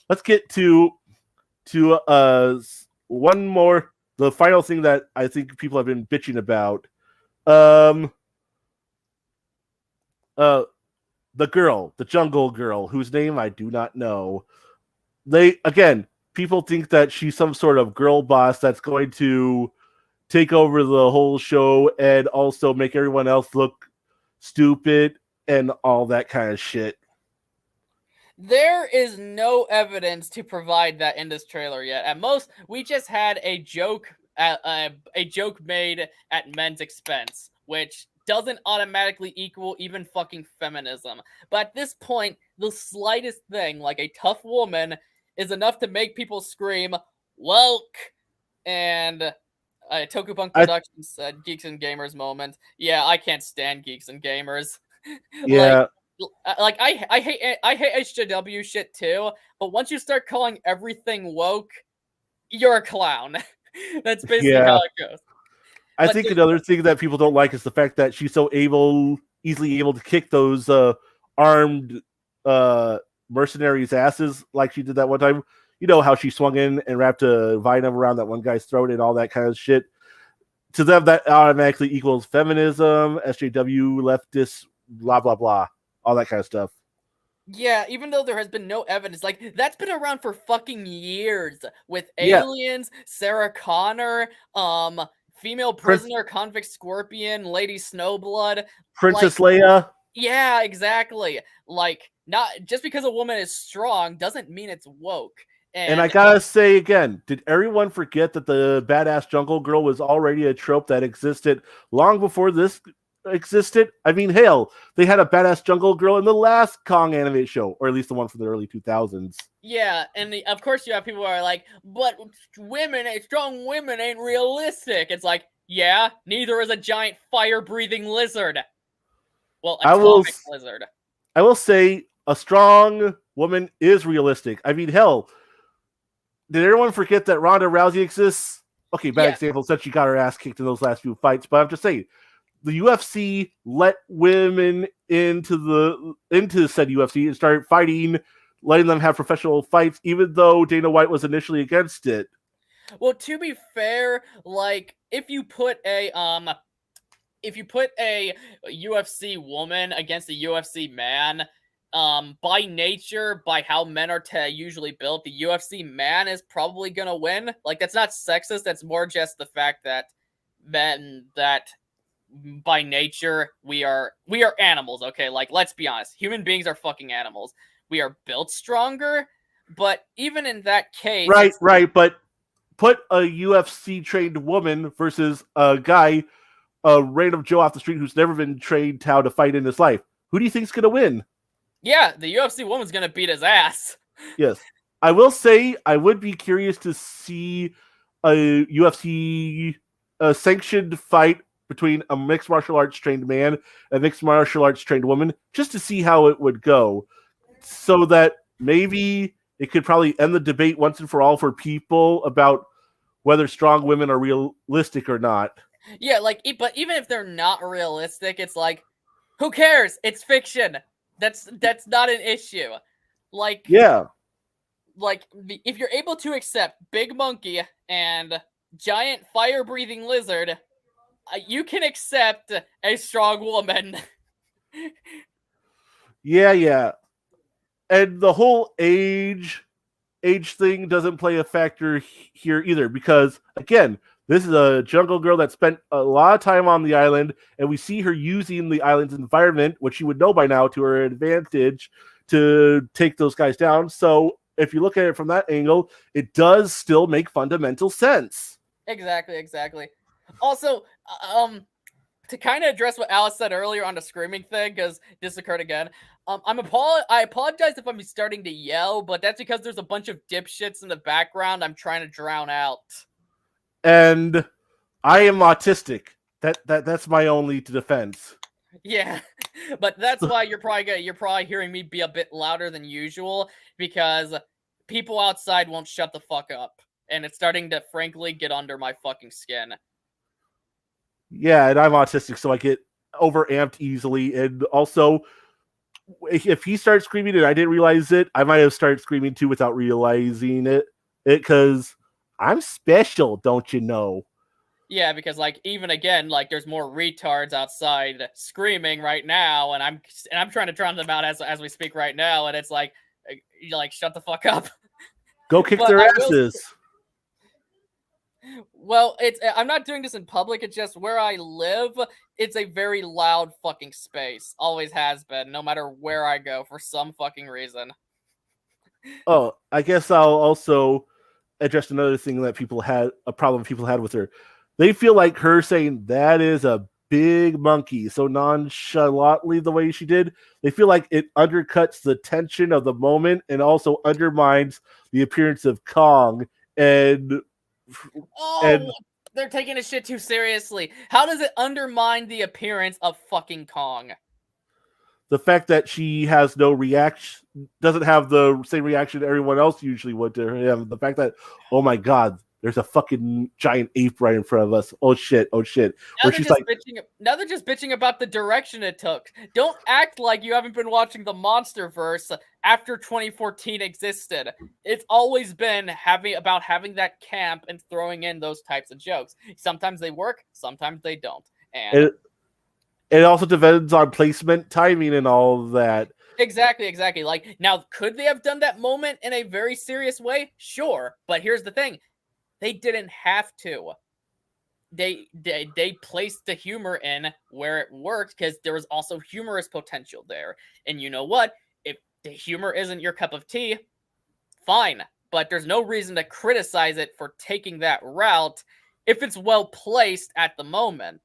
let's get to one more. The final thing that I think people have been bitching about. The girl, the jungle girl, whose name I do not know. People think that she's some sort of girl boss that's going to take over the whole show and also make everyone else look stupid and all that kind of shit. There is no evidence to provide that in this trailer yet. At most, we just had a joke made at men's expense, which doesn't automatically equal even fucking feminism. But at this point, the slightest thing, like a tough woman, is enough to make people scream, woke! And Tokupunk Productions said, Geeks and Gamers moment. Yeah, I can't stand Geeks and Gamers. Yeah. I hate HJW shit too, but once you start calling everything woke, you're a clown. That's basically how it goes. I think another thing that people don't like is the fact that she's so easily able to kick those armed mercenaries' asses like she did that one time. You know how she swung in and wrapped a vine around that one guy's throat and all that kind of shit. To them, that automatically equals feminism, SJW, leftist, blah, blah, blah. All that kind of stuff. Yeah, even though there has been no evidence, like, that's been around for fucking years. With Aliens, Sarah Connor, female prisoner, convict Scorpion, Lady Snowblood. Princess Leia. Yeah, exactly. Like, not just because a woman is strong doesn't mean it's woke. And I gotta say again, did everyone forget that the badass jungle girl was already a trope that existed long before this existed? I mean, hell, they had a badass jungle girl in the last Kong animated show, or at least the one from the early 2000s. Yeah, and of course you have people who are like, but strong women ain't realistic. It's like, yeah, neither is a giant fire-breathing lizard. Well, atomic lizard. I will say a strong woman is realistic. I mean, hell, did everyone forget that Ronda Rousey exists? Okay, bad example since she got her ass kicked in those last few fights, but I'm just saying, the UFC let women into said UFC and started fighting, letting them have professional fights, even though Dana White was initially against it. Well, to be fair, like, if you put a UFC woman against a UFC man, by nature, by how men are usually built, the UFC man is probably gonna win. Like, that's not sexist. That's more just the fact that by nature we are animals. Okay, like, let's be honest. Human beings are fucking animals. We are built stronger, but even in that case, right. But put a UFC trained woman versus a guy, a random Joe off the street who's never been trained how to fight in his life. Who do you think's gonna win? Yeah, the UFC woman's gonna beat his ass. Yes. I will say I would be curious to see a UFC sanctioned fight between a mixed martial arts trained man and a mixed martial arts trained woman, just to see how it would go. So that maybe it could probably end the debate once and for all for people about whether strong women are realistic or not. Yeah, like, but even if they're not realistic, it's like, who cares? It's fiction. That's not an issue. Like, yeah, like, if you're able to accept big monkey and giant fire-breathing lizard, you can accept a strong woman. Yeah. And the whole age age thing doesn't play a factor here either, because again, this is a jungle girl that spent a lot of time on the island, and we see her using the island's environment, which you would know by now, to her advantage to take those guys down. So if you look at it from that angle, it does still make fundamental sense. Exactly. Also, to kind of address what Alice said earlier on the screaming thing, because this occurred again. I apologize if I'm starting to yell, but that's because there's a bunch of dipshits in the background I'm trying to drown out. And I am autistic. That's my only defense. Yeah, but that's why you're probably hearing me be a bit louder than usual, because people outside won't shut the fuck up, and it's starting to frankly get under my fucking skin. Yeah, and I'm autistic, so I get overamped easily. And also, if he starts screaming and I didn't realize it, I might have started screaming too without realizing it. Because I'm special, don't you know? Yeah, because like even again, like there's more retards outside screaming right now, and I'm trying to drown them out as we speak right now, and it's like you like shut the fuck up. Go kick their asses. Well, I'm not doing this in public. It's just where I live. It's a very loud fucking space. Always has been, no matter where I go, for some fucking reason. Oh, I guess I'll also address another thing that a problem people had with her. They feel like her saying that is a big monkey so nonchalantly the way she did, they feel like it undercuts the tension of the moment and also undermines the appearance of Kong. And they're taking this shit too seriously. How does it undermine the appearance of fucking Kong? The fact that she has no reaction, doesn't have the same reaction everyone else usually would to him. The fact that, oh my god, there's a fucking giant ape right in front of us. Oh shit. Now Where she's like, now they're just bitching about the direction it took. Don't act like you haven't been watching the MonsterVerse after 2014 existed. It's always been having that camp and throwing in those types of jokes. Sometimes they work, sometimes they don't. And it also depends on placement, timing, and all of that. Exactly. Like, now, could they have done that moment in a very serious way? Sure. But here's the thing. They didn't have to. They placed the humor in where it worked because there was also humorous potential there. And you know what? If the humor isn't your cup of tea, fine. But there's no reason to criticize it for taking that route if it's well placed at the moment.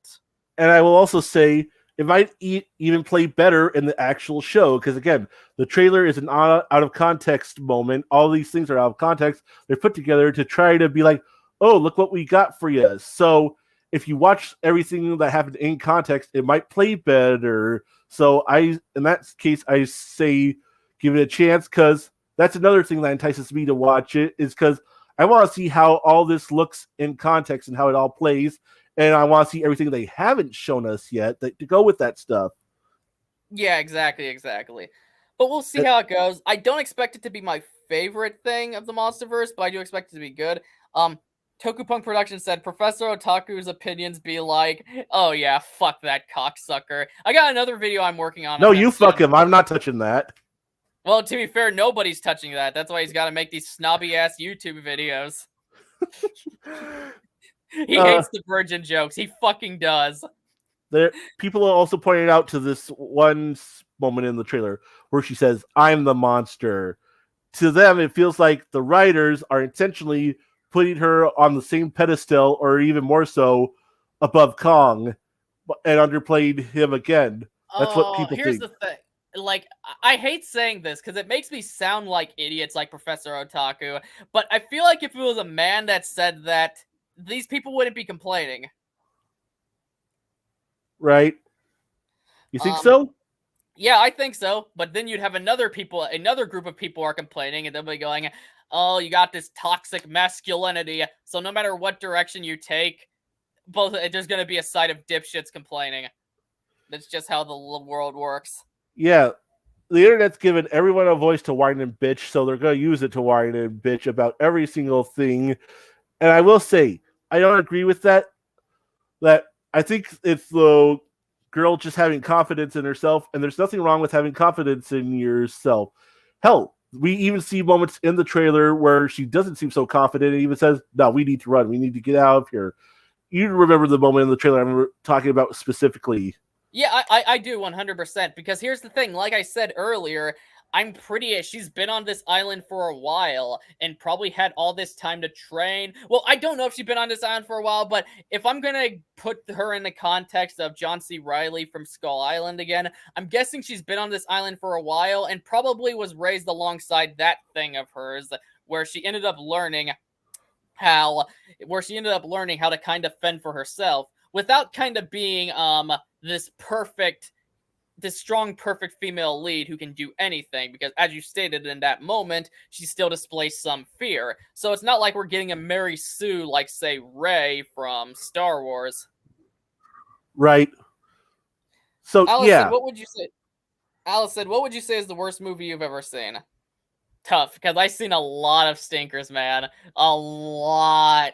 And I will also say, it might even play better in the actual show, because again, the trailer is an out of context moment. All these things are out of context. They're put together to try to be like, oh, look what we got for you. So if you watch everything that happened in context, it might play better. So in that case, I say give it a chance, because that's another thing that entices me to watch it, is because I want to see how all this looks in context and how it all plays. And I want to see everything they haven't shown us yet to go with that stuff. Yeah, exactly. But we'll see how it goes. I don't expect it to be my favorite thing of the MonsterVerse, but I do expect it to be good. Tokupunk Productions said, Professor Otaku's opinions be like, oh yeah, fuck that cocksucker. I got another video I'm working on. No, you fuck him. I'm not touching that. Well, to be fair, nobody's touching that. That's why he's got to make these snobby-ass YouTube videos. He hates the virgin jokes. He fucking does. People are also pointing out to this one moment in the trailer where she says, I'm the monster. To them, it feels like the writers are intentionally putting her on the same pedestal, or even more so, above Kong, and underplayed him again. That's what people here's think. The thing. Like, I hate saying this because it makes me sound like idiots like Professor Otaku, but I feel like if it was a man that said that, these people wouldn't be complaining. Right? You think so? Yeah, I think so. But then you'd have another group of people are complaining, and they'll be going, oh, you got this toxic masculinity. So no matter what direction you take, there's going to be a side of dipshits complaining. That's just how the world works. Yeah. The internet's given everyone a voice to whine and bitch, so they're going to use it to whine and bitch about every single thing. And I will say, I don't agree with that. That I think it's the girl just having confidence in herself, and there's nothing wrong with having confidence in yourself. Hell, We even see moments in the trailer where she doesn't seem so confident and even says, no, we need to run. We need to get out of here. You remember the moment in the trailer I'm talking about specifically. Yeah, I do 100%, because here's the thing. Like I said earlier, I'm pretty... She's been on this island for a while and probably had all this time to train. Well, I don't know if she's been on this island for a while, but if I'm gonna put her in the context of John C. Reilly from Skull Island again, I'm guessing she's been on this island for a while and probably was raised alongside that thing of hers, where she ended up learning how to kind of fend for herself without kind of being this strong, perfect female lead who can do anything, because as you stated, in that moment, she still displays some fear. So it's not like we're getting a Mary Sue like, say, Rey from Star Wars. Right. So, Allison, yeah. what would you say? Allison, what would you say is the worst movie you've ever seen? Tough, because I've seen a lot of stinkers, man. A lot.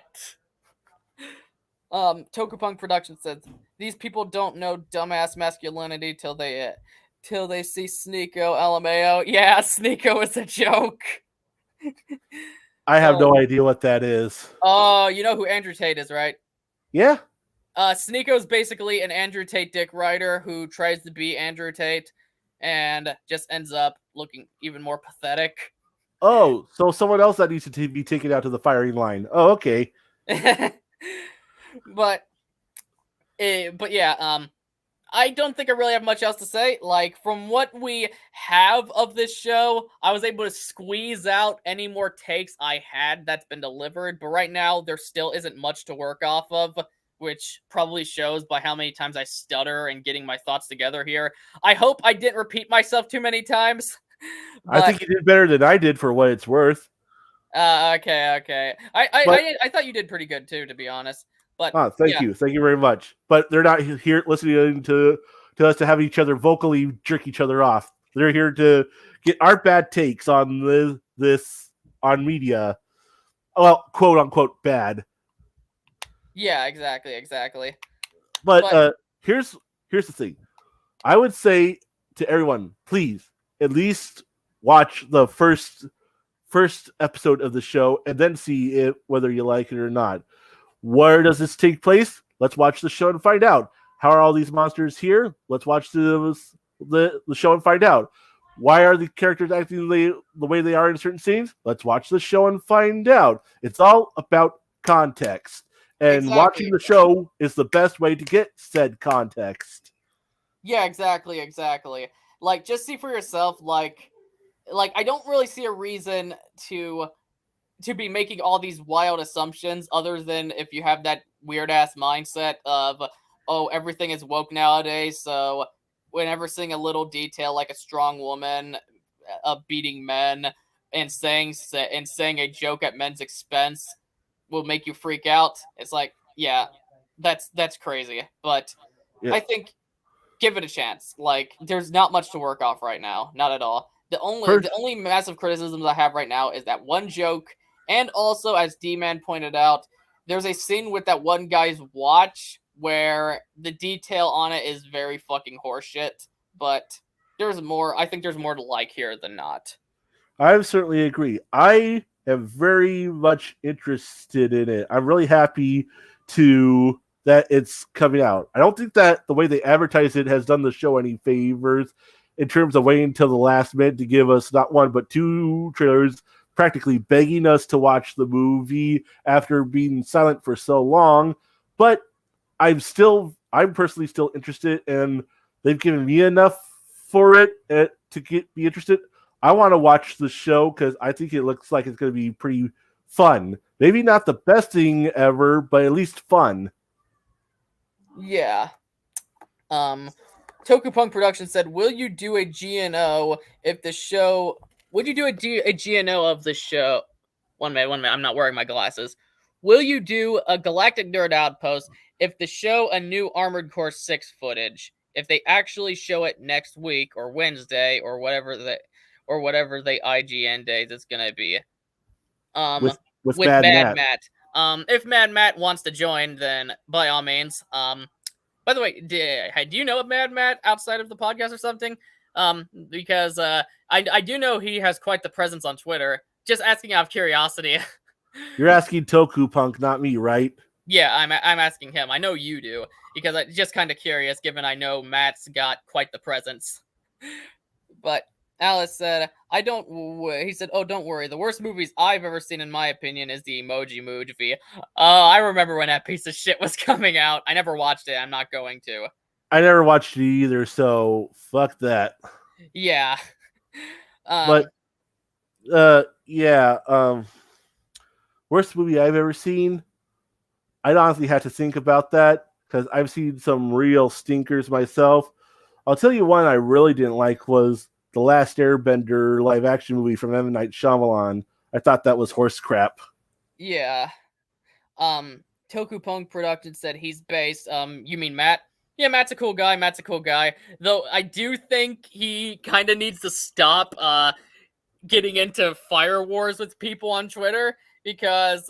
Tokupunk Production says, these people don't know dumbass masculinity till they see Sneeko LMAO. Yeah, Sneeko is a joke. I have no idea what that is. Oh, you know who Andrew Tate is, right? Yeah. Sneeko's basically an Andrew Tate dick writer who tries to be Andrew Tate and just ends up looking even more pathetic. Oh, so someone else that needs to be taken out to the firing line. Oh, okay. But yeah, I don't think I really have much else to say. Like, from what we have of this show, I was able to squeeze out any more takes I had that's been delivered, but right now there still isn't much to work off of, which probably shows by how many times I stutter and getting my thoughts together here. I hope I didn't repeat myself too many times. I think you did better than I did for what it's worth. Okay. I thought you did pretty good too, to be honest. But thank you very much. But they're not here listening to us to have each other vocally jerk each other off. They're here to get our bad takes on this on media. Well, quote unquote bad. Yeah, exactly. But here's the thing. I would say to everyone, please at least watch the first episode of the show and then see it, whether you like it or not. Where does this take place? Let's watch the show and find out. How are all these monsters here? Let's watch the show and find out. Why are the characters acting the way they are in certain scenes? Let's watch the show and find out. It's all about context. And watching the show is the best way to get said context. Yeah, exactly. Like, just see for yourself, like I don't really see a reason to be making all these wild assumptions, other than if you have that weird ass mindset of, oh, everything is woke nowadays, so whenever seeing a little detail like a strong woman beating men and saying a joke at men's expense will make you freak out. It's like, yeah, that's crazy. But yeah. I think give it a chance. Like, there's not much to work off right now, not at all. The only massive criticisms I have right now is that one joke. And also, as D-Man pointed out, there's a scene with that one guy's watch where the detail on it is very fucking horseshit. But there's more. I think there's more to like here than not. I certainly agree. I am very much interested in it. I'm really happy that it's coming out. I don't think that the way they advertise it has done the show any favors in terms of waiting until the last minute to give us not one but two trailers, practically begging us to watch the movie after being silent for so long. But I'm personally still interested, and they've given me enough for it to be interested. I want to watch the show because I think it looks like it's going to be pretty fun. Maybe not the best thing ever, but at least fun. Yeah. Tokupunk Production said, will you do a G.N.O. if the show... Would you do a G.N.O. of the show? One minute. I'm not wearing my glasses. Will you do a Galactic Nerd Outpost if the show a new Armored Core 6 footage? If they actually show it next week or Wednesday or whatever the IGN days it's gonna be. With Mad Matt. If Mad Matt wants to join, then by all means. By the way, do you know of Mad Matt outside of the podcast or something? Because I do know he has quite the presence on Twitter. Just asking out of curiosity. You're asking Toku Punk, not me, right? Yeah, I'm asking him. I know you do, because I'm just kind of curious, given I know Matt's got quite the presence. But Alice said, he said, oh, don't worry. The worst movies I've ever seen, in my opinion, is the Emoji Movie. I remember when that piece of shit was coming out. I never watched it. I'm not going to. I never watched it either, so fuck that. Yeah. But, worst movie I've ever seen? I'd honestly have to think about that, because I've seen some real stinkers myself. I'll tell you one I really didn't like was The Last Airbender live-action movie from M. Night Shyamalan. I thought that was horse crap. Yeah. Toku Punk Productions said he's based. You mean Matt? Yeah, Matt's a cool guy. Though I do think he kind of needs to stop getting into fire wars with people on Twitter, because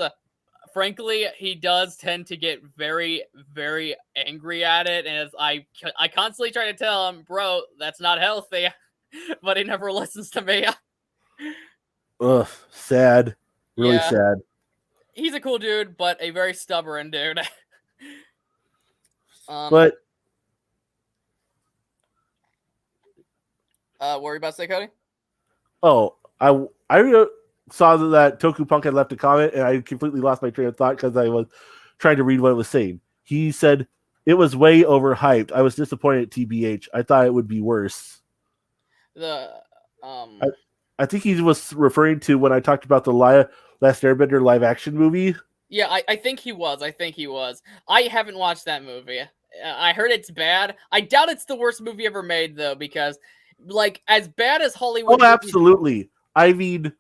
frankly, he does tend to get very, very angry at it. And as I constantly try to tell him, bro, that's not healthy, but he never listens to me. Ugh, sad. Really Yeah. sad. He's a cool dude, but a very stubborn dude. But what were you about to say, Cody? oh, I saw that Toku Punk had left a comment, and I completely lost my train of thought because I was trying to read what it was saying. He said it was way overhyped. I was disappointed, TBH. I thought it would be worse. I think he was referring to when I talked about the Last Airbender live action movie. Yeah, I think he was. I haven't watched that movie. I heard it's bad. I doubt it's the worst movie ever made, though, because, like, as bad as Hollywood... Oh, absolutely. I mean,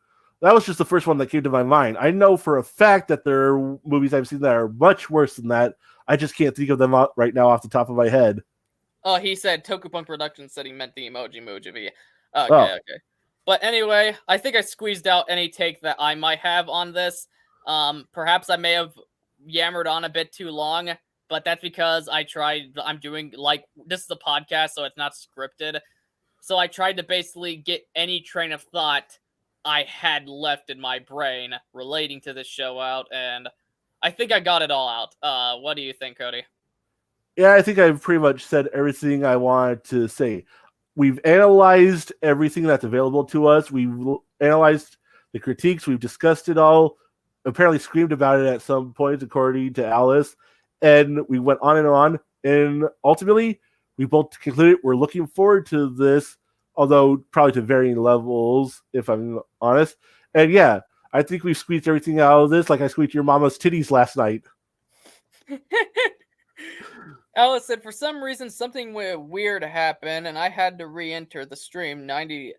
that was just the first one that came to my mind. I know for a fact that there are movies I've seen that are much worse than that. I just can't think of them right now off the top of my head. Oh, he said Toku Punk Productions said he meant the Emoji Movie. Okay. But anyway, I think I squeezed out any take that I might have on this. Perhaps I may have yammered on a bit too long, but that's because I'm doing, like, this is a podcast, so it's not scripted. So I tried to basically get any train of thought I had left in my brain relating to this show out, and I think I got it all out. What do you think, Cody? Yeah, I think I've pretty much said everything I wanted to say. We've analyzed everything that's available to us. We've analyzed the critiques. We've discussed it all. Apparently screamed about it at some point, according to Alice. And we went on and on. And ultimately, we both concluded we're looking forward to this, although probably to varying levels, if I'm honest. And yeah, I think we've squeezed everything out of this like I squeezed your mama's titties last night. Alice said, for some reason, something weird happened, and I had to re-enter the stream. 90%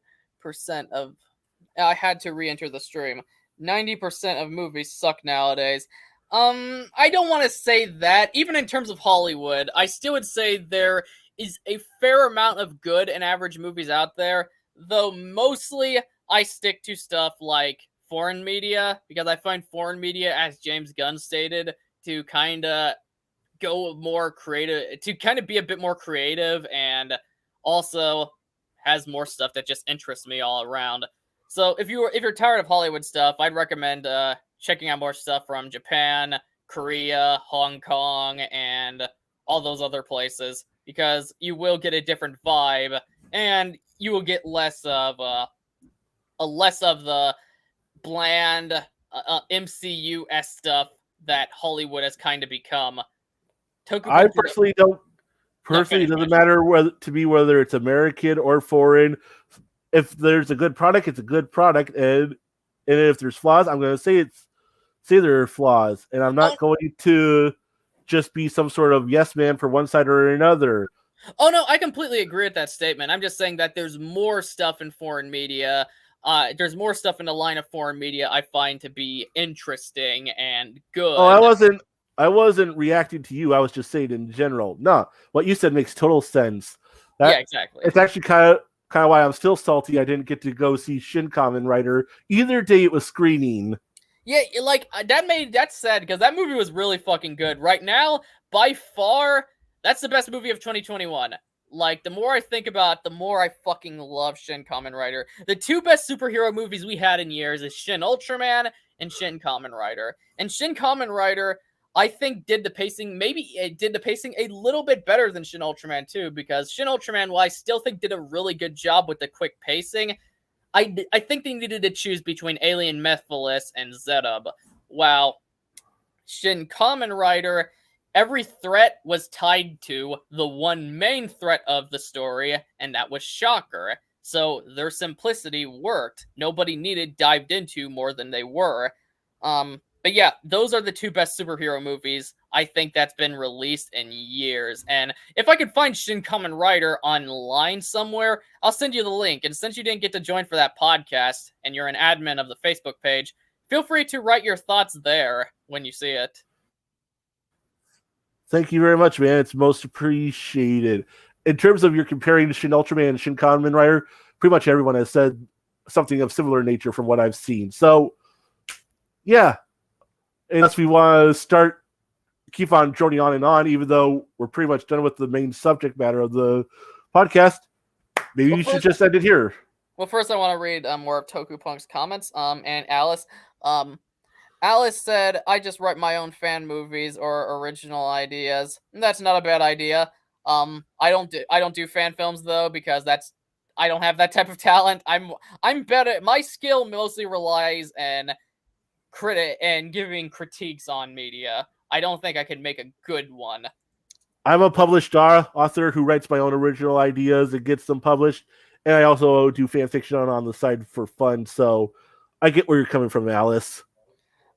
of movies suck nowadays. I don't want to say that. Even in terms of Hollywood, I still would say there is a fair amount of good and average movies out there, though mostly I stick to stuff like foreign media, because I find foreign media, as James Gunn stated, to kind of go more creative, to kind of be a bit more creative, and also has more stuff that just interests me all around. So if you're tired of Hollywood stuff, I'd recommend checking out more stuff from Japan, Korea, Hong Kong, and all those other places, because you will get a different vibe, and you will get less of the bland MCU-esque stuff that Hollywood has kind of become. I personally don't. Personally, it doesn't matter whether it's American or foreign. If there's a good product, it's a good product, and if there's flaws, I'm going to say there are flaws, and I'm not going to just be some sort of yes man for one side or another. Oh no, I completely agree with that statement. I'm just saying that there's more stuff in foreign media. There's more stuff in the line of foreign media I find to be interesting and good. Oh, I wasn't reacting to you. I was just saying in general. No, what you said makes total sense. Yeah, exactly. It's actually kind of why I'm still salty I didn't get to go see Shin Kamen Rider either day it was screening. Yeah, like, that's sad, because that movie was really fucking good. Right now, by far, that's the best movie of 2021. like, the more I think about it, the more I fucking love Shin Kamen Rider. The two best superhero movies we had in years is Shin Ultraman and Shin Kamen Rider. And Shin Kamen Rider, I think, did the pacing a little bit better than Shin Ultraman too, because Shin Ultraman, while I still think did a really good job with the quick pacing, I think they needed to choose between Alien Mephiles and Zedub. While Shin Kamen Rider, every threat was tied to the one main threat of the story, and that was Shocker. So their simplicity worked. Nobody needed dived into more than they were. But yeah, those are the two best superhero movies I think that's been released in years. And if I could find Shin Kamen Rider online somewhere, I'll send you the link. And since you didn't get to join for that podcast, and you're an admin of the Facebook page, feel free to write your thoughts there when you see it. Thank you very much, man. It's most appreciated. In terms of your comparing Shin Ultraman and Shin Kamen Rider, pretty much everyone has said something of similar nature from what I've seen. So, yeah. Unless we want to keep on droning on and on, even though we're pretty much done with the main subject matter of the podcast, maybe we should just end it here. Well, first I want to read more of Tokupunk's comments. And Alice, Alice said, "I just write my own fan movies or original ideas." And that's not a bad idea. I don't do fan films though, because I don't have that type of talent. I'm better. My skill mostly relies in giving critiques on media. I don't think I can make a good one. I'm a published author who writes my own original ideas and gets them published, and I also do fan fiction on the side for fun. So I get where you're coming from, Alice.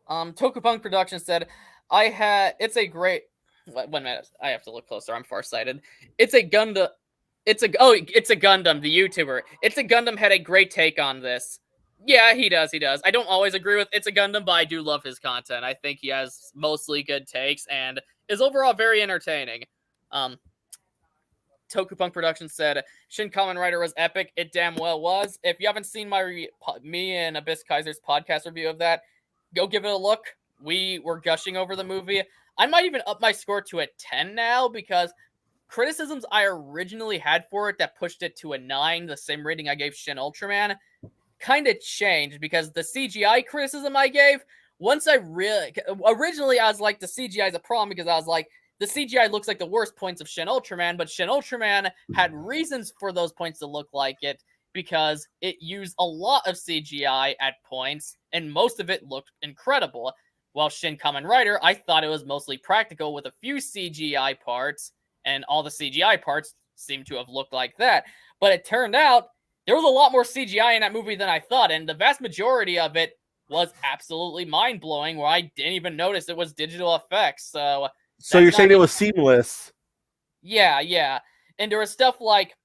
Tokupunk Productions said, it's a great. 1 minute, I have to look closer. I'm farsighted. It's a Gundam. It's a Gundam, the YouTuber. It's a Gundam had a great take on this. Yeah, he does. I don't always agree with It's a Gundam, but I do love his content. I think he has mostly good takes and is overall very entertaining. Tokupunk Productions said, Shin Kamen Rider was epic. It damn well was. If you haven't seen me and Abyss Kaiser's podcast review of that, go give it a look. We were gushing over the movie. I might even up my score to a 10 now, because criticisms I originally had for it that pushed it to a 9, the same rating I gave Shin Ultraman, kind of changed, because the CGI criticism I gave, originally I was like, the CGI is a problem, because I was like, the CGI looks like the worst points of Shin Ultraman, but Shin Ultraman had reasons for those points to look like it, because it used a lot of CGI at points, and most of it looked incredible. While Shin Kamen Rider, I thought it was mostly practical with a few CGI parts, and all the CGI parts seemed to have looked like that. But it turned out there was a lot more CGI in that movie than I thought, and the vast majority of it was absolutely mind-blowing, where I didn't even notice it was digital effects. So you're saying it was seamless? Yeah. And there was stuff like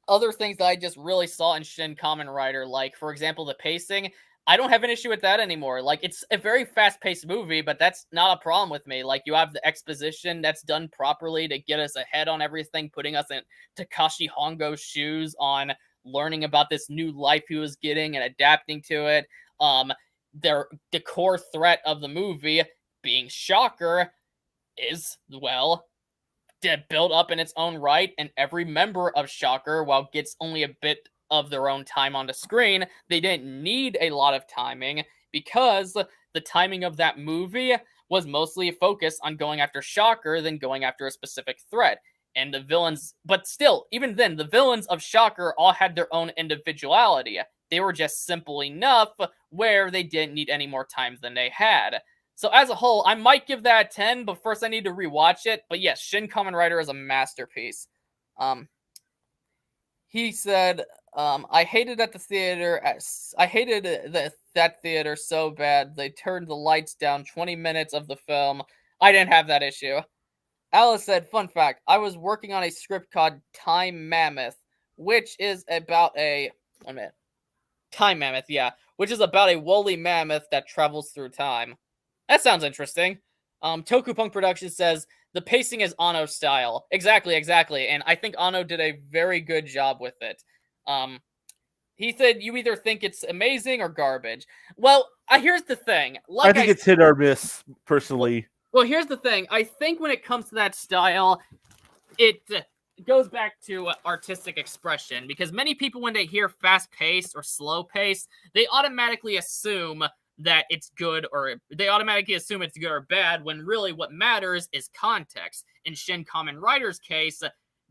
other things that I just really saw in Shin Kamen Rider, like, for example, the pacing. I don't have an issue with that anymore. Like, it's a very fast-paced movie, but that's not a problem with me. Like, you have the exposition that's done properly to get us ahead on everything, putting us in Takashi Hongo's shoes on learning about this new life he was getting and adapting to it. The core threat of the movie, being Shocker, is, well, built up in its own right, and every member of Shocker, while gets only a bit of their own time on the screen, they didn't need a lot of timing, because the timing of that movie was mostly focused on going after Shocker than going after a specific threat. And the villains, but still, even then, the villains of Shocker all had their own individuality. They were just simple enough where they didn't need any more time than they had. So as a whole, I might give that a 10, but first I need to rewatch it. But yes, Shin Kamen Rider is a masterpiece. He said, I hated at the theater. I hated that theater so bad. They turned the lights down 20 minutes of the film. I didn't have that issue. Alice said, fun fact, I was working on a script called Time Mammoth, which is about Time Mammoth, yeah. Which is about a woolly mammoth that travels through time. That sounds interesting. Tokupunk Productions says, the pacing is Anno style. Exactly. And I think Anno did a very good job with it. He said, you either think it's amazing or garbage. Well, here's the thing. I think it's hit or miss, personally. Well, here's the thing. I think when it comes to that style, goes back to artistic expression, because many people, when they hear fast-paced or slow-paced, they automatically assume that it's good, or they automatically assume it's good or bad, when really what matters is context. In Shin Kamen Rider's case,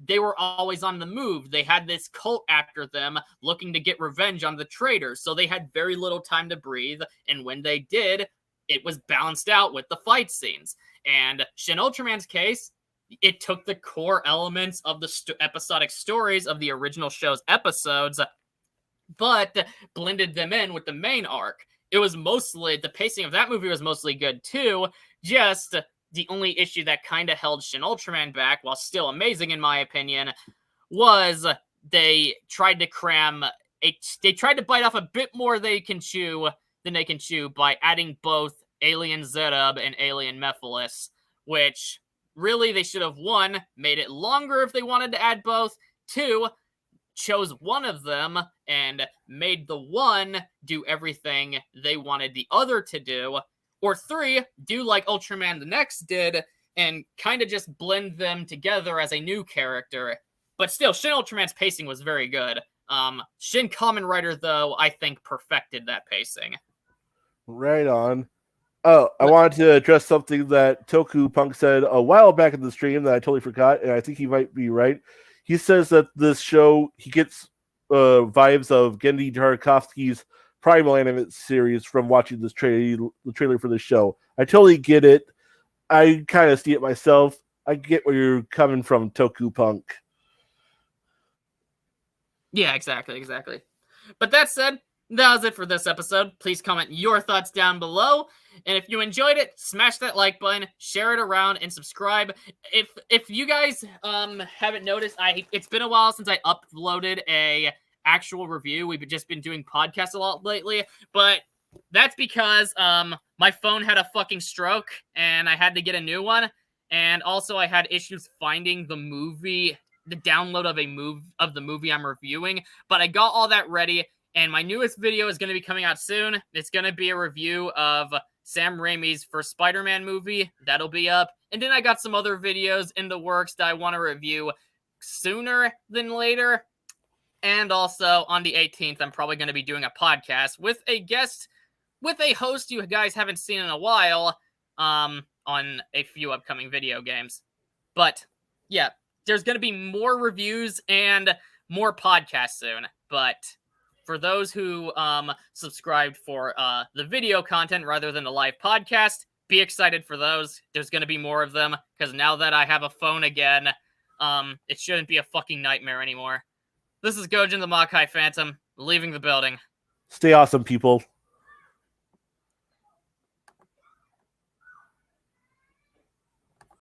they were always on the move. They had this cult after them looking to get revenge on the traitors, so they had very little time to breathe, and when they did, it was balanced out with the fight scenes. And Shin Ultraman's case, it took the core elements of the episodic stories of the original show's episodes, but blended them in with the main arc. It was mostly, the pacing of that movie was mostly good too, just the only issue that kind of held Shin Ultraman back, while still amazing in my opinion, was they tried to they tried to bite off a bit more than they can chew by adding both Alien Zerub and Alien Mephiles, which really they should have, one, made it longer if they wanted to add both, two, chose one of them and made the one do everything they wanted the other to do, or three, do like Ultraman the Next did and kind of just blend them together as a new character. But still, Shin Ultraman's pacing was very good. Shin Kamen Rider, though, I think perfected that pacing. Right on. Oh, I wanted to address something that Toku Punk said a while back in the stream that I totally forgot, and I think he might be right. He says that this show, he gets vibes of Genndy Tartakovsky's Primal animated series from watching this the trailer for the show. I totally get it. I kind of see it myself. I get where you're coming from, Toku Punk. Yeah, exactly. But that said, that was it for this episode. Please comment your thoughts down below. And if you enjoyed it, smash that like button, share it around, and subscribe. If you guys haven't noticed, it's been a while since I uploaded a actual review. We've just been doing podcasts a lot lately, but that's because my phone had a fucking stroke and I had to get a new one. And also I had issues finding the download of the movie I'm reviewing, but I got all that ready. And my newest video is going to be coming out soon. It's going to be a review of Sam Raimi's first Spider-Man movie. That'll be up. And then I got some other videos in the works that I want to review sooner than later. And also, on the 18th, I'm probably going to be doing a podcast with a guest, with a host you guys haven't seen in a while, on a few upcoming video games. But, yeah, there's going to be more reviews and more podcasts soon. But for those who subscribed for the video content rather than the live podcast, be excited for those. There's going to be more of them, because now that I have a phone again, it shouldn't be a fucking nightmare anymore. This is Gojin the Makai Phantom, leaving the building. Stay awesome, people.